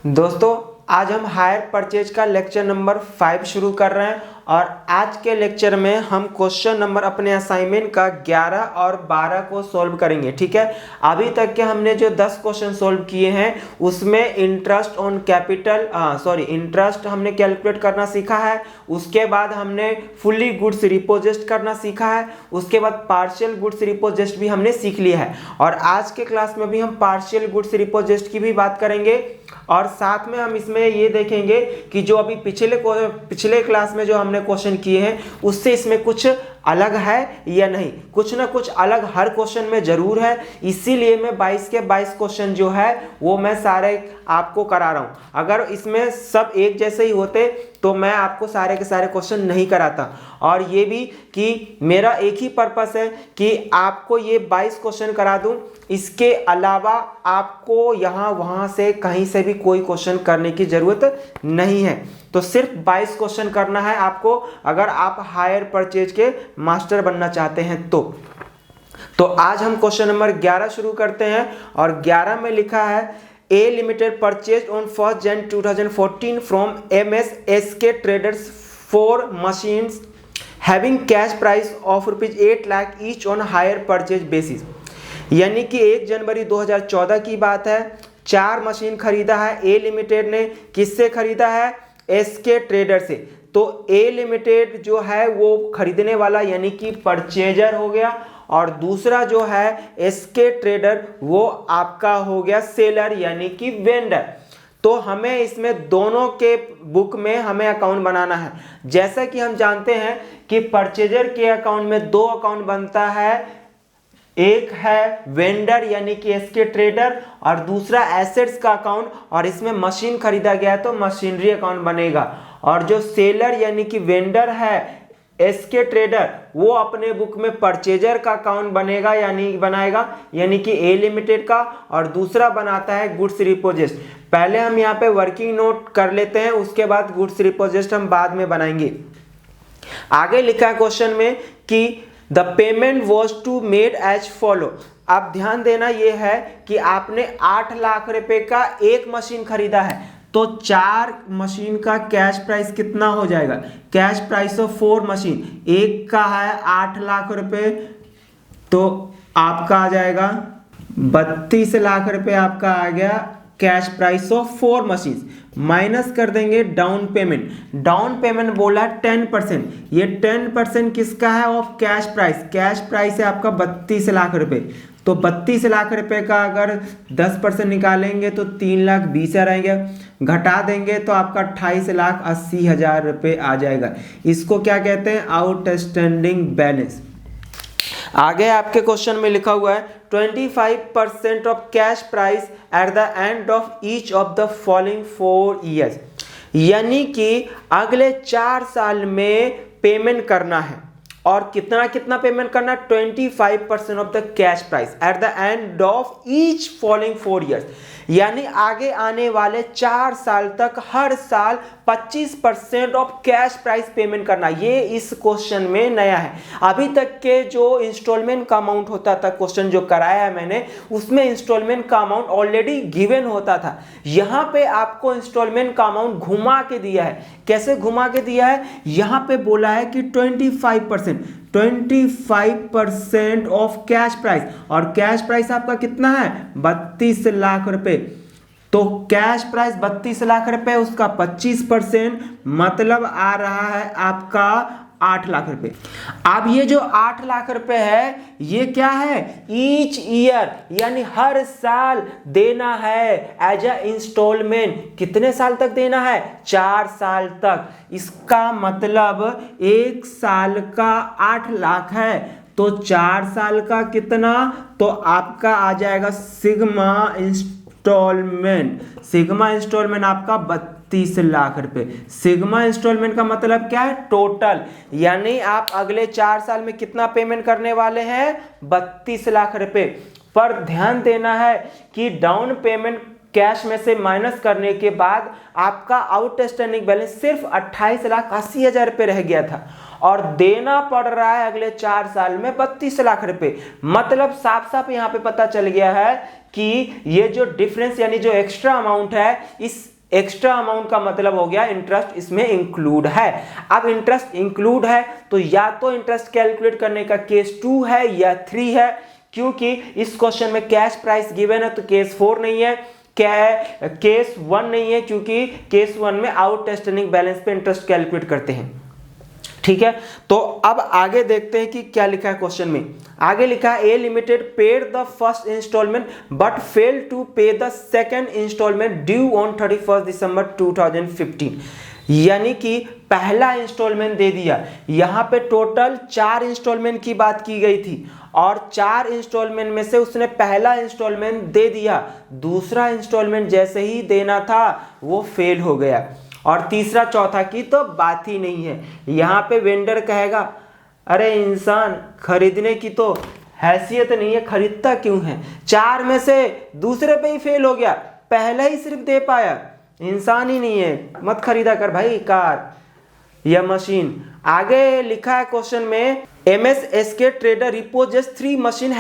दोस्तों आज हम हायर परचेज का लेक्चर नंबर 5 शुरू कर रहे हैं और आज के लेक्चर में हम क्वेश्चन नंबर अपने असाइनमेंट का 11 और 12 को सॉल्व करेंगे। ठीक है, अभी तक के हमने जो 10 क्वेश्चन सॉल्व किए हैं उसमें इंटरेस्ट ऑन कैपिटल इंटरेस्ट हमने कैलकुलेट करना सीखा है। उसके बाद हमने फुल्ली गुड्स रिपोजेस्ट करना सीखा है। उसके बाद पार्शियल गुड्स रिपोजेस्ट भी हमने सीख लिया है और आज के क्लास में भी हम पार्शियल गुड्स रिपोजेस्ट की भी बात करेंगे और साथ में हम इसमें ये देखेंगे कि जो अभी पिछले क्लास में जो हमने क्वेश्चन किए हैं उससे इसमें कुछ अलग है या नहीं। कुछ ना कुछ अलग हर क्वेश्चन में जरूर है, इसीलिए मैं 22 के 22 क्वेश्चन जो है वो मैं सारे आपको करा रहा हूँ। अगर इसमें सब एक जैसे ही होते तो मैं आपको सारे के सारे क्वेश्चन नहीं कराता। और ये भी कि मेरा एक ही पर्पस है कि आपको ये 22 क्वेश्चन करा दूं, इसके अलावा आपको यहाँ वहाँ से कहीं से भी कोई क्वेश्चन करने की ज़रूरत नहीं है। तो सिर्फ 22 क्वेश्चन करना है आपको अगर आप हायर परचेज के मास्टर बनना चाहते हैं तो आज हम क्वेश्चन नंबर 11 शुरू करते हैं और 11 में लिखा है A Limited purchased on 1st Jan 2014 from MSSK Traders 4 machines having cash price of ₹8 lakh each on hire purchase basis। यानी कि 1 जनवरी 2014 की बात है। 4 मशीन खरीदा है ए लिमिटेड ने। किससे खरीदा है? एसके ट्रेडर से। तो ए लिमिटेड जो है वो खरीदने वाला यानी कि परचेजर हो गया और दूसरा जो है एसके ट्रेडर वो आपका हो गया सेलर यानी कि वेंडर। तो हमें इसमें दोनों के बुक में हमें अकाउंट बनाना है। जैसा कि हम जानते हैं कि परचेजर के अकाउंट में 2 अकाउंट बनता है, एक है वेंडर यानी कि एसके ट्रेडर और दूसरा एसेट्स का अकाउंट, और इसमें मशीन खरीदा गया तो मशीनरी अकाउंट बनेगा। और जो सेलर यानी कि वेंडर है एसके ट्रेडर वो अपने बुक में परचेजर का अकाउंट बनाएगा यानी कि ए लिमिटेड का, और दूसरा बनाता है गुड्स रिपोजेस्ट। पहले हम यहाँ पे वर्किंग नोट कर लेते हैं, उसके बाद गुड्स रिपोजेस्ट हम बाद में बनाएंगे। आगे लिखा है क्वेश्चन में कि the payment was to made as follow. आप ध्यान देना ये है कि आपने 8 लाख रुपए का एक मशीन खरीदा है तो 4 मशीन का कैश प्राइस कितना हो जाएगा? कैश प्राइस ऑफ 4 मशीन, एक का है 8 लाख रुपए तो आपका आ जाएगा 32 लाख रुपए आपका आ गया cash price of 4 machine. Minus कर देंगे डाउन पेमेंट। डाउन पेमेंट बोला 10%, ये 10% किसका है? Of cash price. Cash price है आपका 32 लाख रुपए। तो 32 लाख रुपए का अगर 10% निकालेंगे तो 3,20,000 आएंगे, घटा देंगे तो आपका 28,80,000 रुपए आ जाएगा। इसको क्या कहते हैं? Outstanding balance. आगे आपके क्वेश्चन में लिखा हुआ है 25% of cash price at the end of each of the following 4 years. यानी कि अगले 4 साल में पेमेंट करना है और कितना पेमेंट करना है? 25% of the cash price at the end of each following 4 years. यानी आगे आने वाले 4 साल तक हर साल 25% ऑफ कैश प्राइस पेमेंट करना। ये इस क्वेश्चन में नया है। अभी तक के जो इंस्टॉलमेंट का अमाउंट होता था, क्वेश्चन जो कराया है मैंने उसमें इंस्टॉलमेंट का अमाउंट ऑलरेडी गिवन होता था। यहाँ पे आपको इंस्टॉलमेंट का अमाउंट घुमा के दिया है। कैसे घुमा के दिया है? यहाँ पे बोला है कि 25% ऑफ कैश प्राइस, और कैश प्राइस आपका कितना है? 32 लाख रुपए। तो कैश प्राइस 32 लाख रुपए, उसका 25% मतलब आ रहा है आपका 8 लाख रुपए। अब ये जो 8 लाख रुपए है ये क्या है? ईच ईयर यानी हर साल देना है एज अ इंस्टॉलमेंट। कितने साल तक देना है? 4 साल तक। इसका मतलब 1 साल का 8 लाख है तो 4 साल का कितना? तो आपका आ जाएगा सिग्मा इंस्टॉलमेंट। सिग्मा इंस्टॉलमेंट आपका 32 लाख रुपए। सिग्मा इंस्टॉलमेंट का मतलब क्या है? टोटल। यानी आप अगले 4 साल में कितना पेमेंट करने वाले हैं? 32 लाख रुपए। पर ध्यान देना है कि डाउन पेमेंट कैश में से माइनस करने के बाद आपका आउटस्टैंडिंग बैलेंस सिर्फ 28,80,000 रुपए रह गया था और देना पड़ रहा है अगले 4 साल में 32 लाख रुपए। मतलब साफ साफ यहाँ पे पता चल गया है कि ये जो डिफरेंस यानी जो एक्स्ट्रा अमाउंट है इस एक्स्ट्रा अमाउंट का मतलब हो गया इंटरेस्ट इसमें इंक्लूड है। अब इंटरेस्ट इंक्लूड है तो या तो इंटरेस्ट कैलकुलेट करने का केस 2 है या 3 है, क्योंकि इस क्वेश्चन में कैश प्राइस गिवन है तो केस 4 नहीं है, केस 1 नहीं है, क्योंकि केस 1 में आउटस्टैंडिंग बैलेंस पे इंटरेस्ट कैलकुलेट करते हैं। ठीक है, तो अब आगे देखते हैं कि क्या लिखा है क्वेश्चन में। आगे लिखा है A limited paid the first instalment but fail to pay the second instalment due on 31 December 2015। यानी कि पहला इंस्टॉलमेंट दे दिया। यहां पे टोटल 4 इंस्टॉलमेंट की बात की गई थी और 4 इंस्टॉलमेंट में से उसने पहला इंस्टॉलमेंट दे दिया, दूसरा इंस्टॉलमेंट जैसे ही देना था वो फेल हो गया, और तीसरा चौथा की तो बात ही नहीं है। यहाँ पे वेंडर कहेगा अरे इंसान खरीदने की तो हैसियत नहीं है, खरीदता क्यों है, 4 में से दूसरे पे ही फेल हो गया, पहले ही सिर्फ दे पाया, इंसान ही नहीं है, मत खरीदा कर भाई कार या मशीन। आगे लिखा है क्वेश्चन में MSSK trader repossessed 3 machine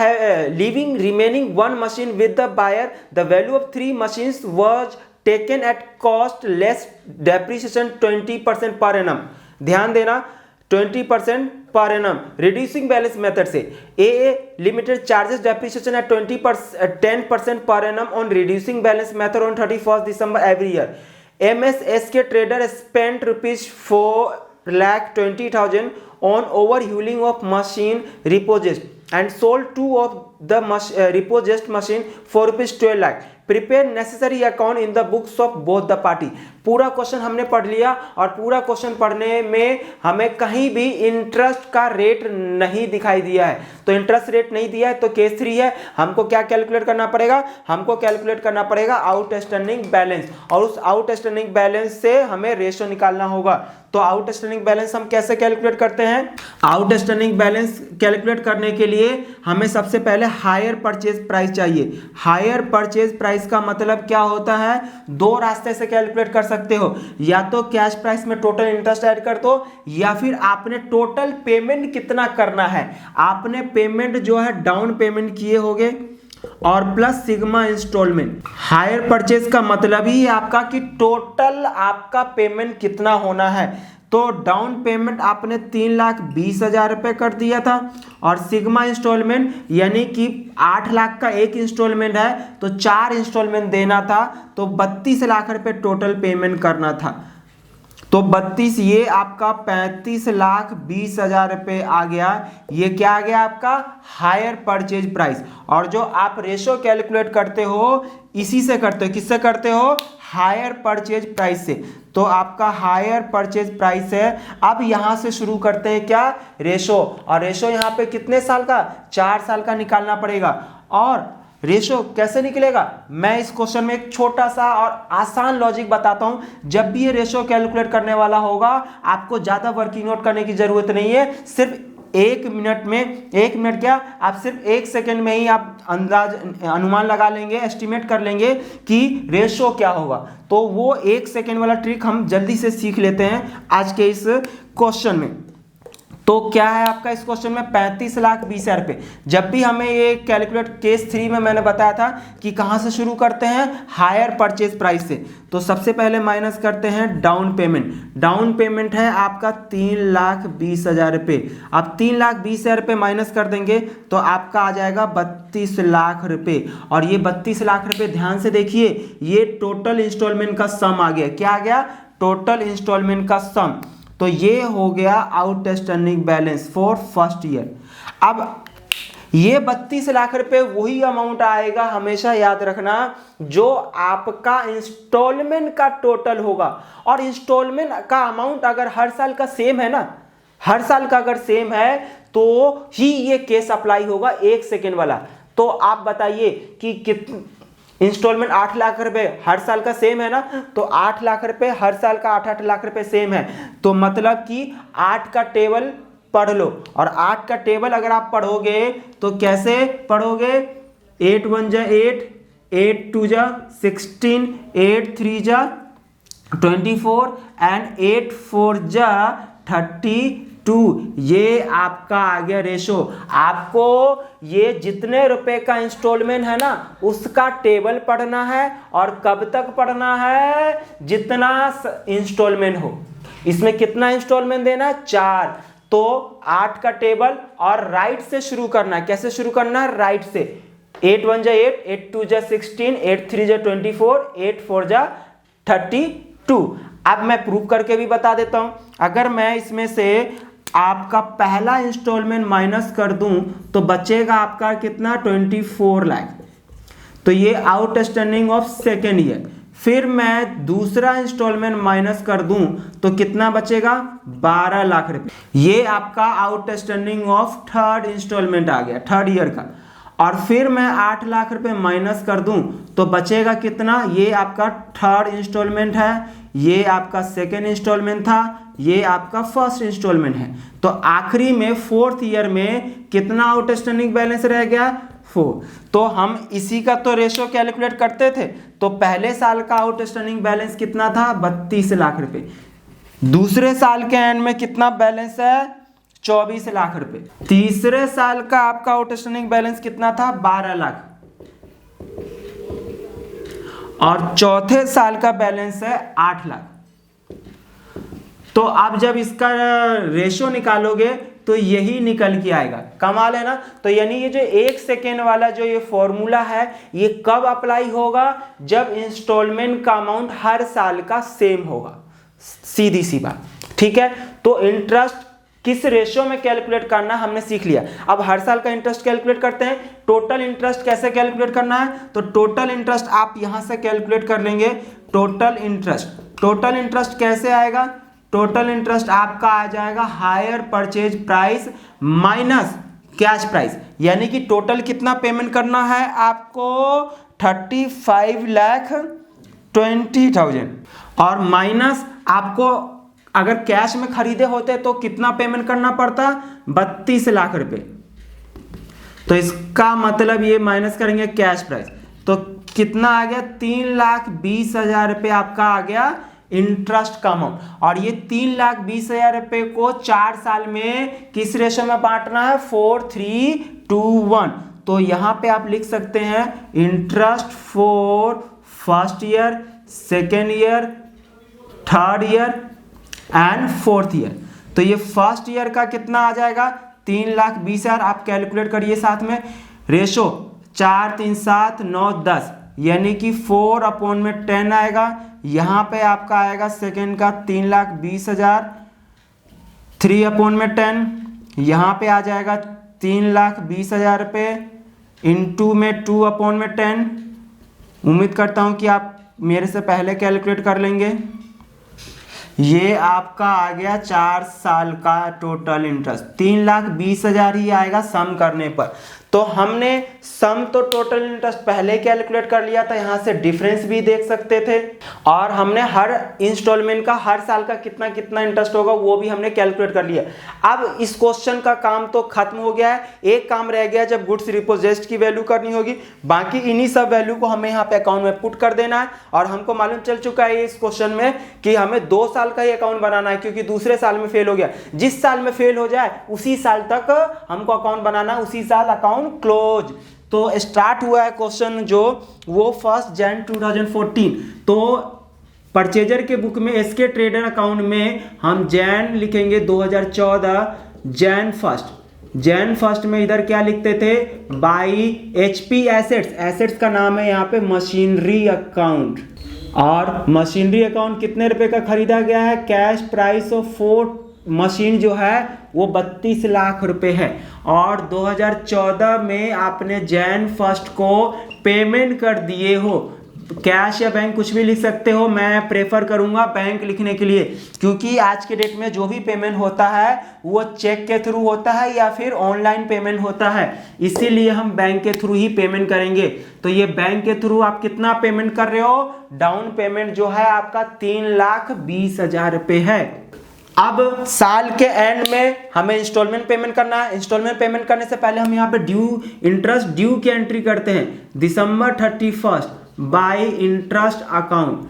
leaving remaining 1 machine with the buyer. The value of 3 machines was taken at cost less depreciation 20% per annum. ध्यान देना 20% per annum reducing balance method से AA limited charges depreciation at 10% per annum on reducing balance method on 31st December every year. MSSK trader spent rupees 4,20,000 on overhauling of machine repossessed and sold 2 of the repossessed machine for rupees 12 lakh. Prepare necessary account in the books of both the party. पूरा question हमने पढ़ लिया और पूरा question पढ़ने में हमें कहीं भी इंटरेस्ट का रेट नहीं दिखाई दिया है, तो इंटरेस्ट रेट नहीं दिया है तो केस 3 है। हमको क्या कैलकुलेट करना पड़ेगा, हमको कैलकुलेट करना पड़ेगा आउटस्टैंडिंग बैलेंस, और उस आउटस्टैंडिंग बैलेंस से हमें रेशो निकालना होगा। तो आउटस्टैंडिंग बैलेंस हम कैसे कैलकुलेट करते हैं, आउटस्टैंडिंग बैलेंस कैलकुलेट करने के लिए हमें सबसे पहले हायर परचेज प्राइस चाहिए। हायर परचेज प्राइस का मतलब क्या होता है, 2 रास्ते से कैलकुलेट कर सकते हो, या तो कैश प्राइस में टोटल इंटरेस्ट ऐड कर दो, या फिर आपने टोटल पेमेंट कितना करना है, आपने पेमेंट जो है डाउन पेमेंट किए होगे और plus sigma instalment. Hire purchase का मतलब ही है आपका कि टोटल आपका पेमेंट कितना होना है। तो डाउन पेमेंट आपने 3,20,000 रुपये कर दिया था, और सिग्मा इंस्टॉलमेंट यानी कि 8 लाख का एक इंस्टॉलमेंट है तो 4 इंस्टॉलमेंट देना था, तो 32 लाख रुपये टोटल पेमेंट करना था। तो 32 ये आपका 35,20,000 रुपये आ गया। ये क्या आ गया आपका हायर परचेज प्राइस। और जो आप रेशो कैलकुलेट करते हो इसी से करते हो, किससे करते हो, हायर परचेज प्राइस से। तो आपका हायर परचेज प्राइस है। अब यहां से शुरू करते हैं क्या, रेशो, और रेशो यहां पे कितने साल का, 4 साल का निकालना पड़ेगा। और रेशो कैसे निकलेगा, मैं इस क्वेश्चन में एक छोटा सा और आसान लॉजिक बताता हूं। जब भी ये रेशो कैलकुलेट करने वाला होगा आपको ज्यादा वर्किंग नोट करने की जरूरत नहीं है, सिर्फ 1 मिनट में, 1 मिनट क्या, आप सिर्फ 1 सेकेंड में ही आप अनुमान लगा लेंगे, एस्टिमेट कर लेंगे कि रेशो क्या होगा। तो वो 1 सेकेंड वाला ट्रिक हम जल्दी से सीख लेते हैं आज के इस क्वेश्चन में। तो क्या है आपका इस क्वेश्चन में 35,20,000 रुपये। जब भी हमें ये कैलकुलेट, केस 3 में मैंने बताया था कि कहाँ से शुरू करते हैं, हायर परचेज प्राइस से। तो सबसे पहले माइनस करते हैं डाउन पेमेंट। डाउन पेमेंट है आपका 3,20,000 रुपये। अब 3,20,000 रुपये माइनस कर देंगे तो आपका आ जाएगा 32 लाख रुपये। और ये 32 लाख रुपये ध्यान से देखिए, ये टोटल इंस्टॉलमेंट का सम आ गया। क्या आ गया, टोटल इंस्टॉलमेंट का सम। तो ये हो गया outstanding balance for first year. अब ये 32 लाख रुपए वही अमाउंट आएगा, हमेशा याद रखना, जो आपका इंस्टॉलमेंट का टोटल होगा। और इंस्टॉलमेंट का अमाउंट अगर हर साल का सेम है ना, हर साल का अगर सेम है तो ही ये केस अप्लाई होगा 1 सेकेंड वाला। तो आप बताइए कि कितने इंस्टॉलमेंट 8 लाख रुपए हर साल का सेम है ना, तो 8 लाख रुपए हर साल का 8-8 लाख रुपए सेम है। तो मतलब कि 8 का टेबल पढ़ लो, और 8 का टेबल अगर आप पढ़ोगे तो कैसे पढ़ोगे, 8 1 जा 8, 8 2 जा 16, 8 3 जा 24 एंड 8 4 जा 32। 2, ये आपका आ गया रेशो। आपको ये जितने रुपए का इंस्टॉलमेंट है ना उसका टेबल पढ़ना है और कब तक पढ़ना है, जितना इंस्टॉलमेंट हो। इसमें कितना इंस्टॉलमेंट देना है, 4, तो 8 का टेबल और राइट से शुरू करना है। कैसे शुरू करना है, राइट से। 8 1 जा 8, 8 2 जा 16, 8 3 जा 24, 8 4 जा 32। अब मैं प्रूव करके भी बता देता हूं। अगर मैं इसमें से आपका पहला इंस्टॉलमेंट माइनस कर दूं तो बचेगा आपका कितना, 24 लाख। तो ये आउटस्टैंडिंग ऑफ सेकेंड ईयर। फिर मैं दूसरा इंस्टॉलमेंट माइनस कर दूं तो कितना बचेगा, 12 लाख रुपए। ये आपका आउटस्टैंडिंग ऑफ थर्ड इंस्टॉलमेंट आ गया, थर्ड ईयर का। और फिर मैं 8 लाख रुपए माइनस कर दूं तो बचेगा कितना, ये आपका थर्ड इंस्टॉलमेंट है, ये आपका सेकेंड इंस्टॉलमेंट था, ये आपका फर्स्ट इंस्टॉलमेंट है। तो आखिरी में फोर्थ ईयर में कितना आउटस्टैंडिंग बैलेंस रह गया, 4। तो हम इसी का तो रेशो कैलकुलेट करते थे। तो पहले साल का आउटस्टैंडिंग बैलेंस कितना था, 32 लाख रुपए। दूसरे साल के एंड में कितना बैलेंस है, 24 लाख रुपए। तीसरे साल का आपका आउटस्टैंडिंग बैलेंस कितना था, 12 लाख। और चौथे साल का बैलेंस है 8 लाख। तो आप जब इसका रेशो निकालोगे तो यही निकल के आएगा। कमाल है ना। तो यानी ये जो 1 सेकेंड वाला जो ये फॉर्मूला है ये कब अप्लाई होगा, जब इंस्टॉलमेंट का अमाउंट हर साल का सेम होगा। सीधी सी बात, ठीक है। तो इंटरेस्ट किस रेशियो में कैलकुलेट करना हमने सीख लिया। अब हर साल का इंटरेस्ट कैलकुलेट करते हैं। टोटल इंटरेस्ट कैसे कैलकुलेट करना है, तो टोटल इंटरेस्ट आप यहां से कैलकुलेट कर लेंगे। टोटल इंटरेस्ट कैसे आएगा, टोटल इंटरेस्ट आपका आ जाएगा hire purchase price minus cash price. यानी कि टोटल कितना पेमेंट करना है आपको, 35,20,000 और माइनस आपको अगर कैश में खरीदे होते तो कितना पेमेंट करना पड़ता, 32 लाख रुपए। तो इसका मतलब ये माइनस करेंगे कैश प्राइस, तो कितना आ गया, 3,20,000 रुपये आपका आ गया इंटरेस्ट का अमाउंट। और ये 3,20,000 रुपये को 4 साल में किस रेशो में बांटना है, 4:3:1। तो यहां पे आप लिख सकते हैं interest for first year, second year, third year and fourth year. तो ये फर्स्ट ईयर का कितना आ जाएगा, 3,20,000। आप कैलकुलेट करिए साथ में। रेशो 4 3 7 9 10 यानी कि 4/10 आएगा। यहाँ पे आपका आएगा सेकेंड का 3,20,000, 3/10। यहाँ पे आ जाएगा 3,20,000 रुपये इंटू में 2/10। उम्मीद करता हूँ कि आप मेरे से पहले कैलकुलेट कर लेंगे। ये आपका आ गया 4 साल का टोटल इंटरेस्ट, 3,20,000 ही आएगा सम करने पर। तो हमने सम तो टोटल इंटरेस्ट पहले कैलकुलेट कर लिया था, यहाँ से डिफरेंस भी देख सकते थे। और हमने हर इंस्टॉलमेंट का हर साल का कितना कितना इंटरेस्ट होगा वो भी हमने कैलकुलेट कर लिया। अब इस क्वेश्चन का काम तो खत्म हो गया है। एक काम रह गया, जब गुड्स रिपोजेस्ड की वैल्यू करनी होगी। बाकी इन्हीं सब वैल्यू को हमें यहाँ पे अकाउंट में पुट कर देना है। और हमको मालूम चल चुका है इस क्वेश्चन में कि हमें 2 साल का ही अकाउंट बनाना है, क्योंकि दूसरे साल में फेल हो गया। जिस साल में फेल हो जाए उसी साल तक हमको अकाउंट बनाना, उसी साल अकाउंट क्लोज। तो स्टार्ट हुआ है क्वेश्चन जो वो 1 जनवरी 2014। तो परचेजर के बुक में एसके ट्रेडर अकाउंट में हम जैन लिखेंगे 2014 जैन फर्स्ट में इधर क्या लिखते थे, बाई एचपी एसेट्स का नाम है यहाँ पे मशीनरी अकाउंट। और मशीनरी अकाउंट कितने रुपए का खरीदा गया है, कैश प्राइस ऑफ 4 मशीन जो है वो 32 लाख रुपए है। और 2014 में आपने जैन फर्स्ट को पेमेंट कर दिए हो। कैश या बैंक कुछ भी लिख सकते हो, मैं प्रेफर करूंगा बैंक लिखने के लिए, क्योंकि आज के डेट में जो भी पेमेंट होता है वो चेक के थ्रू होता है या फिर ऑनलाइन पेमेंट होता है, इसीलिए हम बैंक के थ्रू ही पेमेंट करेंगे। तो ये बैंक के थ्रू आप कितना पेमेंट कर रहे हो, डाउन पेमेंट जो है आपका 3,20,000 रुपये है। अब साल के एंड में हमें इंस्टॉलमेंट पेमेंट करना है। इंस्टॉलमेंट पेमेंट करने से पहले हम यहाँ पे इंटरेस्ट ड्यू की एंट्री करते हैं, December 31 बाय इंटरेस्ट अकाउंट।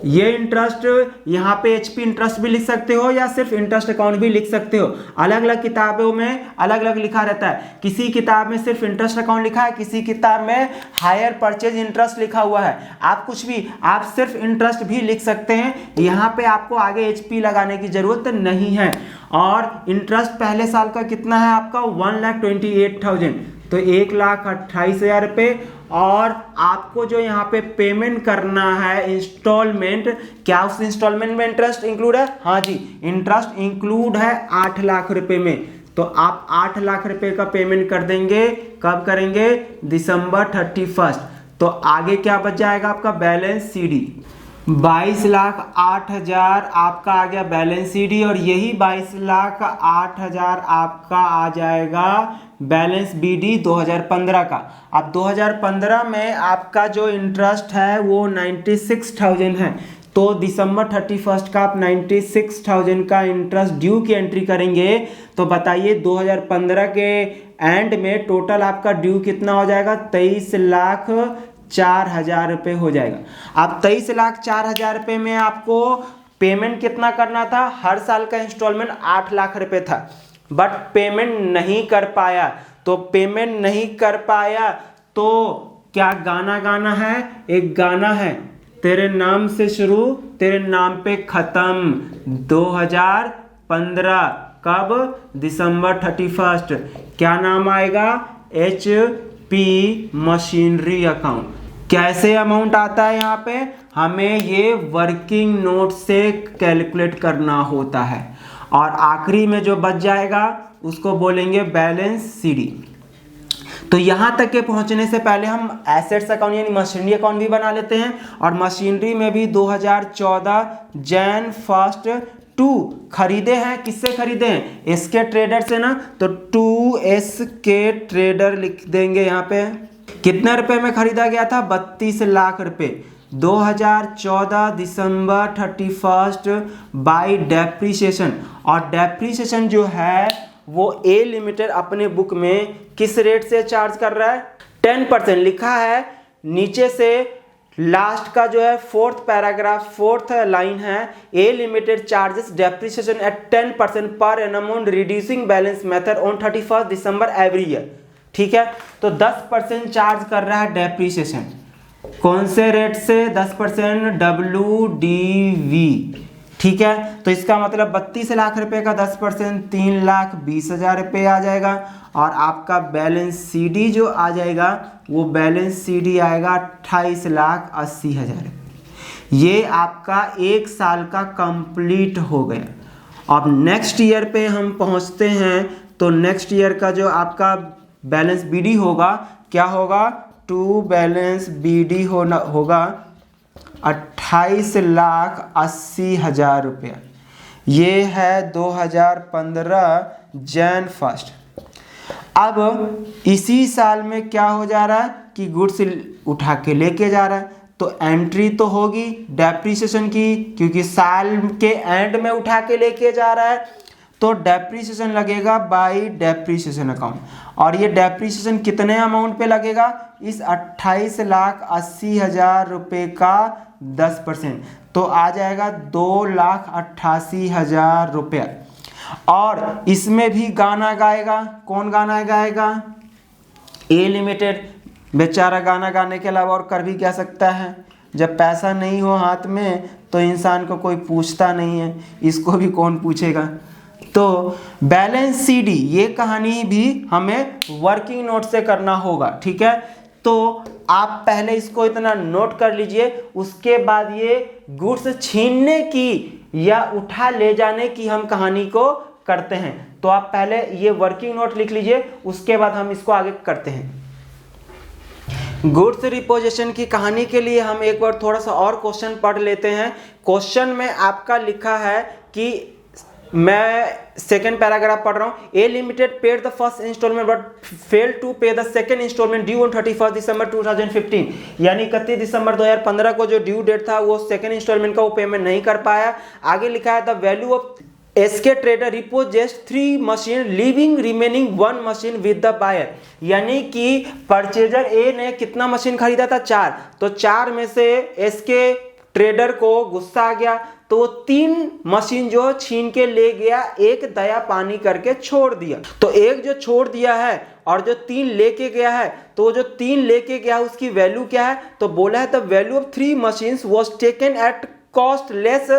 ये इंटरेस्ट यहाँ पे एचपी इंटरेस्ट भी लिख सकते हो या सिर्फ इंटरेस्ट अकाउंट भी लिख सकते हो। अलग अलग किताबों में अलग अलग लिखा रहता है। किसी किताब में सिर्फ इंटरेस्ट अकाउंट लिखा है, किसी किताब में हायर परचेज इंटरेस्ट लिखा हुआ है। आप कुछ भी, आप सिर्फ इंटरेस्ट भी लिख सकते हैं। यहाँ पे आपको आगे एचपी लगाने की जरूरत नहीं है। और इंटरेस्ट पहले साल का कितना है आपका 1,28,000, तो 1,28,000 रुपये। और आपको जो यहाँ पे पेमेंट करना है इंस्टॉलमेंट, क्या उस इंस्टॉलमेंट में इंटरेस्ट इंक्लूड है? हाँ जी, इंटरेस्ट इंक्लूड है 8 लाख रुपए में। तो आप 8 लाख रुपए का पेमेंट कर देंगे। कब करेंगे? दिसंबर 31। तो आगे क्या बच जाएगा आपका बैलेंस सीडी? 22,08,000 आपका आ गया बैलेंस सीडी, और यही 22,08,000 आपका आ जाएगा बैलेंस बीडी 2015 का। अब 2015 में आपका जो इंटरेस्ट है वो 96,000 है। तो दिसंबर 31 का आप 96,000 का इंटरेस्ट ड्यू की एंट्री करेंगे। तो बताइए 2015 के एंड में टोटल आपका ड्यू कितना हो जाएगा? 23,04,000 रुपये हो जाएगा। अब 23,04,000 रुपये में आपको पेमेंट कितना करना था? हर साल का इंस्टॉलमेंट 8 लाख रुपये था, बट पेमेंट नहीं कर पाया। तो पेमेंट नहीं कर पाया तो क्या गाना गाना है? एक गाना है, तेरे नाम से शुरू तेरे नाम पे खत्म, 2015। कब? दिसंबर 31। क्या नाम आएगा? HP machinery account. कैसे अमाउंट आता है यहाँ पे? हमें ये वर्किंग नोट से कैलकुलेट करना होता है। और आखिरी में जो बच जाएगा उसको बोलेंगे बैलेंस सीडी। तो यहाँ तक के पहुँचने से पहले हम एसेट्स अकाउंट यानी मशीनरी अकाउंट भी बना लेते हैं। और मशीनरी में भी 2014 Jan 1 2 खरीदे हैं। किससे खरीदे हैं? एसके ट्रेडर से ना, तो 2SK ट्रेडर लिख देंगे यहाँ पे। कितने रुपए में खरीदा गया था? 32 लाख रुपए। 2014 दिसंबर 31 बाई डेप्रीशिएशन। और डेप्रीशिएशन जो है वो ए लिमिटेड अपने बुक में किस रेट से चार्ज कर रहा है? 10% लिखा है। नीचे से लास्ट का जो है फोर्थ पैराग्राफ, फोर्थ लाइन है, A limited charges depreciation at 10% per annum on reducing balance method on 31 December every year. ठीक है, तो 10% चार्ज कर रहा है डेप्रीशिएशन। कौन से रेट से? 10% WDV। ठीक है, तो इसका मतलब 32 लाख रुपए का 10% 3,20,000 रुपये आ जाएगा। और आपका बैलेंस सीडी जो आ जाएगा वो बैलेंस सीडी आएगा 28,80,000 रुपये। ये आपका एक साल का कंप्लीट हो गया। अब नेक्स्ट ईयर पे हम पहुंचते हैं। तो नेक्स्ट ईयर का जो आपका बैलेंस बीडी होगा, क्या होगा? टू बैलेंस बीडी होगा 28,80,000 रुपया। ये है 2015 Jan 1। अब इसी साल में क्या हो जा रहा है कि गुड्स उठा के लेके जा रहा है, तो एंट्री तो होगी डेप्रीशिएशन की, क्योंकि साल के एंड में उठा के लेके जा रहा है। तो डेप्रीशिएशन लगेगा बाई डेप्रीशिएशन अकाउंट। और ये डेप्रीशिएशन कितने अमाउंट पे लगेगा? इस 28,80,000 रुपये का 10%, तो आ जाएगा 2,88,000 रुपया। और इसमें भी गाना गाएगा। कौन गाना गाएगा? ए लिमिटेड। बेचारा गाना गाने के अलावा और कर भी क्या सकता है? जब पैसा नहीं हो हाथ में तो इंसान को कोई पूछता नहीं है, इसको भी कौन पूछेगा। तो बैलेंस सीडी ये कहानी भी हमें वर्किंग नोट से करना होगा। ठीक है, तो आप पहले इसको इतना नोट कर लीजिए। उसके बाद ये गुड्स छीनने की या उठा ले जाने की हम कहानी को करते हैं। तो आप पहले ये वर्किंग नोट लिख लीजिए, उसके बाद हम इसको आगे करते हैं। गुड्स रिपोजिशन की कहानी के लिए हम एक बार थोड़ा सा और क्वेश्चन पढ़ लेते हैं। क्वेश्चन में आपका लिखा है कि, मैं सेकेंड पैराग्राफ पढ़ रहा हूँ। A limited paid the first instalment but fail to pay the second instalment due on 31 December 2015। यानी 31 दिसंबर 2015 को जो ड्यू डेट था वो सेकेंड इंस्टॉलमेंट का वो पेमेंट नहीं कर पाया। आगे लिखा है the value of SK trader repossessed 3 machine leaving remaining 1 machine with the buyer. यानी कि परचेजर ए ने कितना मशीन खरीदा था? 4। तो 4 में से एसके ट्रेडर को गुस्सा आ गया तो वो 3 मशीन जो छीन के ले गया, एक दया पानी करके छोड़ दिया। तो एक जो छोड़ दिया है और जो 3 लेके गया है, तो जो 3 लेके गया उसकी वैल्यू क्या है, तो बोला है the value of 3 machines was taken at cost less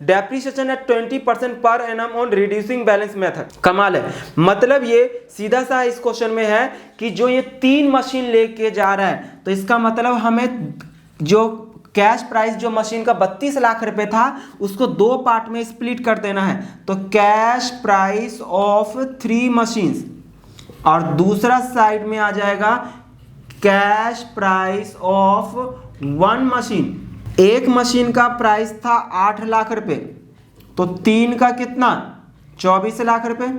depreciation eight 20% पर annum on reducing balance method. कमाल है, मतलब ये सीधा सा इस क्वेश्चन में है कि जो ये 3 मशीन लेके जा रहा है, तो इसका मतलब हमें जो कैश प्राइस जो मशीन का 32 लाख रुपए था उसको 2 पार्ट में स्प्लिट कर देना है। तो कैश प्राइस ऑफ 3 मशीन्स और दूसरा साइड में आ जाएगा कैश प्राइस ऑफ 1 मशीन। एक मशीन का प्राइस था 8 लाख रुपए, तो 3 का कितना 24 लाख रुपए,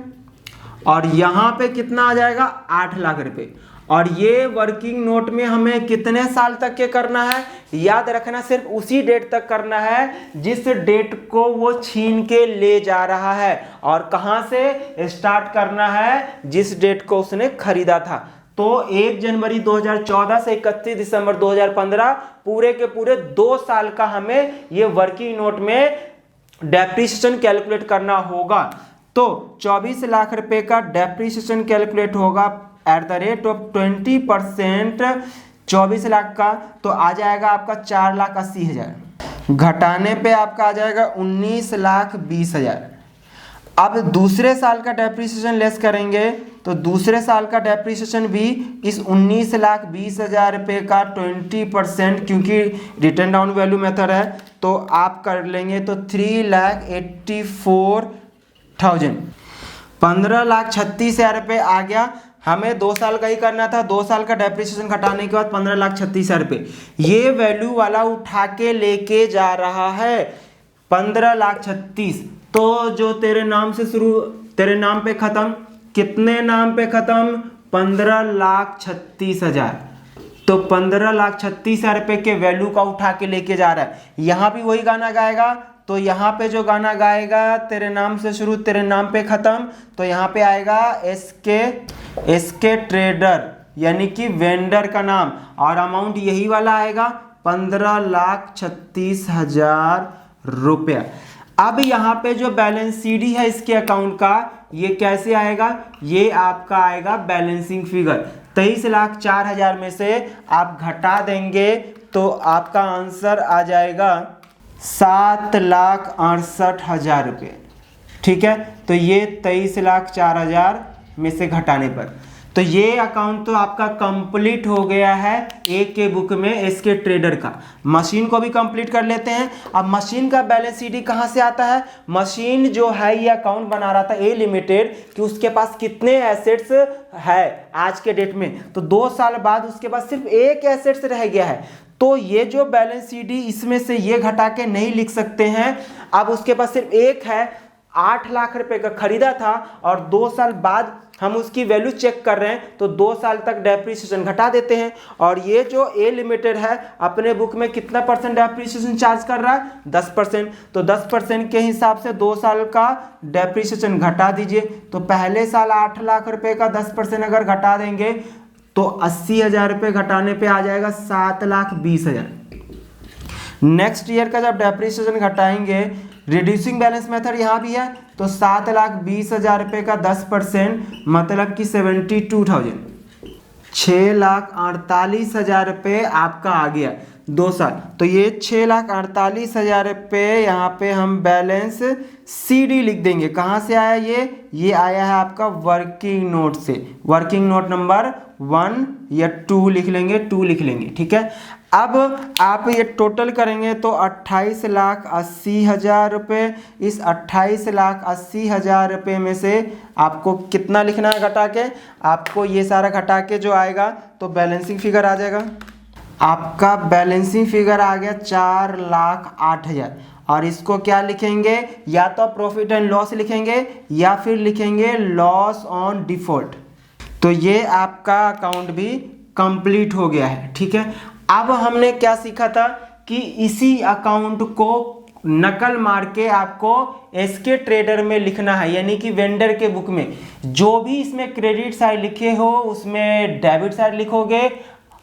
और यहां पे कितना आ जाएगा 8 लाख रुपए। और ये वर्किंग नोट में हमें कितने साल तक के करना है, याद रखना सिर्फ उसी डेट तक करना है जिस डेट को वो छीन के ले जा रहा है, और कहां से स्टार्ट करना है, जिस डेट को उसने खरीदा था। तो 1 जनवरी 2014 से 31 दिसंबर 2015 पूरे के पूरे 2 साल का हमें ये वर्किंग नोट में डेप्रिसिएशन कैलकुलेट करना होगा। तो 24 लाख रुपए का डेप्रिसिएशन कैलकुलेट होगा at the rate of 20%। 24 lakh का तो आ जाएगा आपका 4,80,000, घटाने पे आपका आ जाएगा 19,20,000। अब दूसरे साल का डेप्रिसिएशन लेस करेंगे तो दूसरे साल का डेप्रिसिएशन भी इस 19,20,000 रुपये का 20%, क्योंकि रिटर्न डाउन वैल्यू मेथड है तो आप कर लेंगे तो 3,84,000, 15,36,000 रुपये आ गया। हमें 2 साल का ही करना था, 2 साल का डेप्रिसिएशन घटाने के बाद 15,36,000 रुपये ये वैल्यू वाला उठा के लेके जा रहा है 15,36,000। तो जो तेरे नाम से शुरू तेरे नाम पे खत्म, कितने नाम पे खत्म 15,36,000। तो 15,36,000 रुपये के वैल्यू का उठा के लेके जा रहा है। यहाँ भी वही गाना गाएगा, तो यहाँ पे जो गाना गाएगा तेरे नाम से शुरू तेरे नाम पे खत्म, तो यहाँ पे आएगा एसके ट्रेडर यानी कि वेंडर का नाम, और अमाउंट यही वाला आएगा 15,36,000 रुपया। अब यहाँ पे जो बैलेंस सीडी है इसके अकाउंट का, ये कैसे आएगा, ये आपका आएगा बैलेंसिंग फिगर। 23,04,000 में से आप घटा देंगे तो आपका आंसर आ जाएगा 7,68,000 रुपये। ठीक है, तो ये 23,04,000 में से घटाने पर तो ये अकाउंट तो आपका कंप्लीट हो गया है एक के बुक में एसके ट्रेडर का। मशीन को भी कंप्लीट कर लेते हैं। अब मशीन का बैलेंस सीडी कहाँ से आता है, मशीन जो है ये अकाउंट बना रहा था ए लिमिटेड कि उसके पास कितने एसेट्स है आज के डेट में, तो 2 साल बाद उसके पास सिर्फ एक एसेट्स रह गया है। तो ये जो बैलेंस सीडी इसमें से ये घटा के नहीं लिख सकते हैं। अब उसके पास सिर्फ एक है, 8 लाख रुपए का खरीदा था और 2 साल बाद हम उसकी वैल्यू चेक कर रहे हैं, तो 2 साल तक डेप्रिसिएशन घटा देते हैं। और ये जो ए लिमिटेड है अपने बुक में कितना % डेप्रिसिएशन चार्ज कर रहा है 10%, तो 10% के हिसाब से 2 साल का डेप्रिसिएशन घटा दीजिए। तो पहले साल 8 लाख रुपए का 10% अगर घटा देंगे तो 80,000 रुपये घटाने पे आ जाएगा 7,20,000। नेक्स्ट ईयर का जब डेप्रिसिएशन घटाएंगे, रिड्यूसिंग बैलेंस मेथड यहाँ भी है, तो 7,20,000 रुपये का 10% मतलब कि 72,000, 6,48,000 रुपये आपका आ गया 2 साल। तो ये 6,48,000 रुपये यहाँ पे हम बैलेंस सीडी लिख देंगे। कहाँ से आया ये आया है आपका वर्किंग नोट से। वर्किंग नोट नंबर 1 या 2 लिख लेंगे, 2 लिख लेंगे। ठीक है, अब आप ये टोटल करेंगे तो 28,80,000 रुपये। इस 28,80,000 रुपये में से आपको कितना लिखना है घटा के, आपको ये सारा घटा के जो आएगा तो बैलेंसिंग फिगर आ जाएगा। आपका बैलेंसिंग फिगर आ गया 4,08,000। और इसको क्या लिखेंगे, या तो प्रॉफिट एंड लॉस लिखेंगे या फिर लिखेंगे लॉस ऑन डिफॉल्ट। तो ये आपका अकाउंट भी कंप्लीट हो गया है। ठीक है, अब हमने क्या सीखा था कि इसी अकाउंट को नकल मार के आपको एसके ट्रेडर में लिखना है, यानी कि वेंडर के बुक में जो भी इसमें क्रेडिट साइड लिखे हो उसमें डेबिट साइड लिखोगे,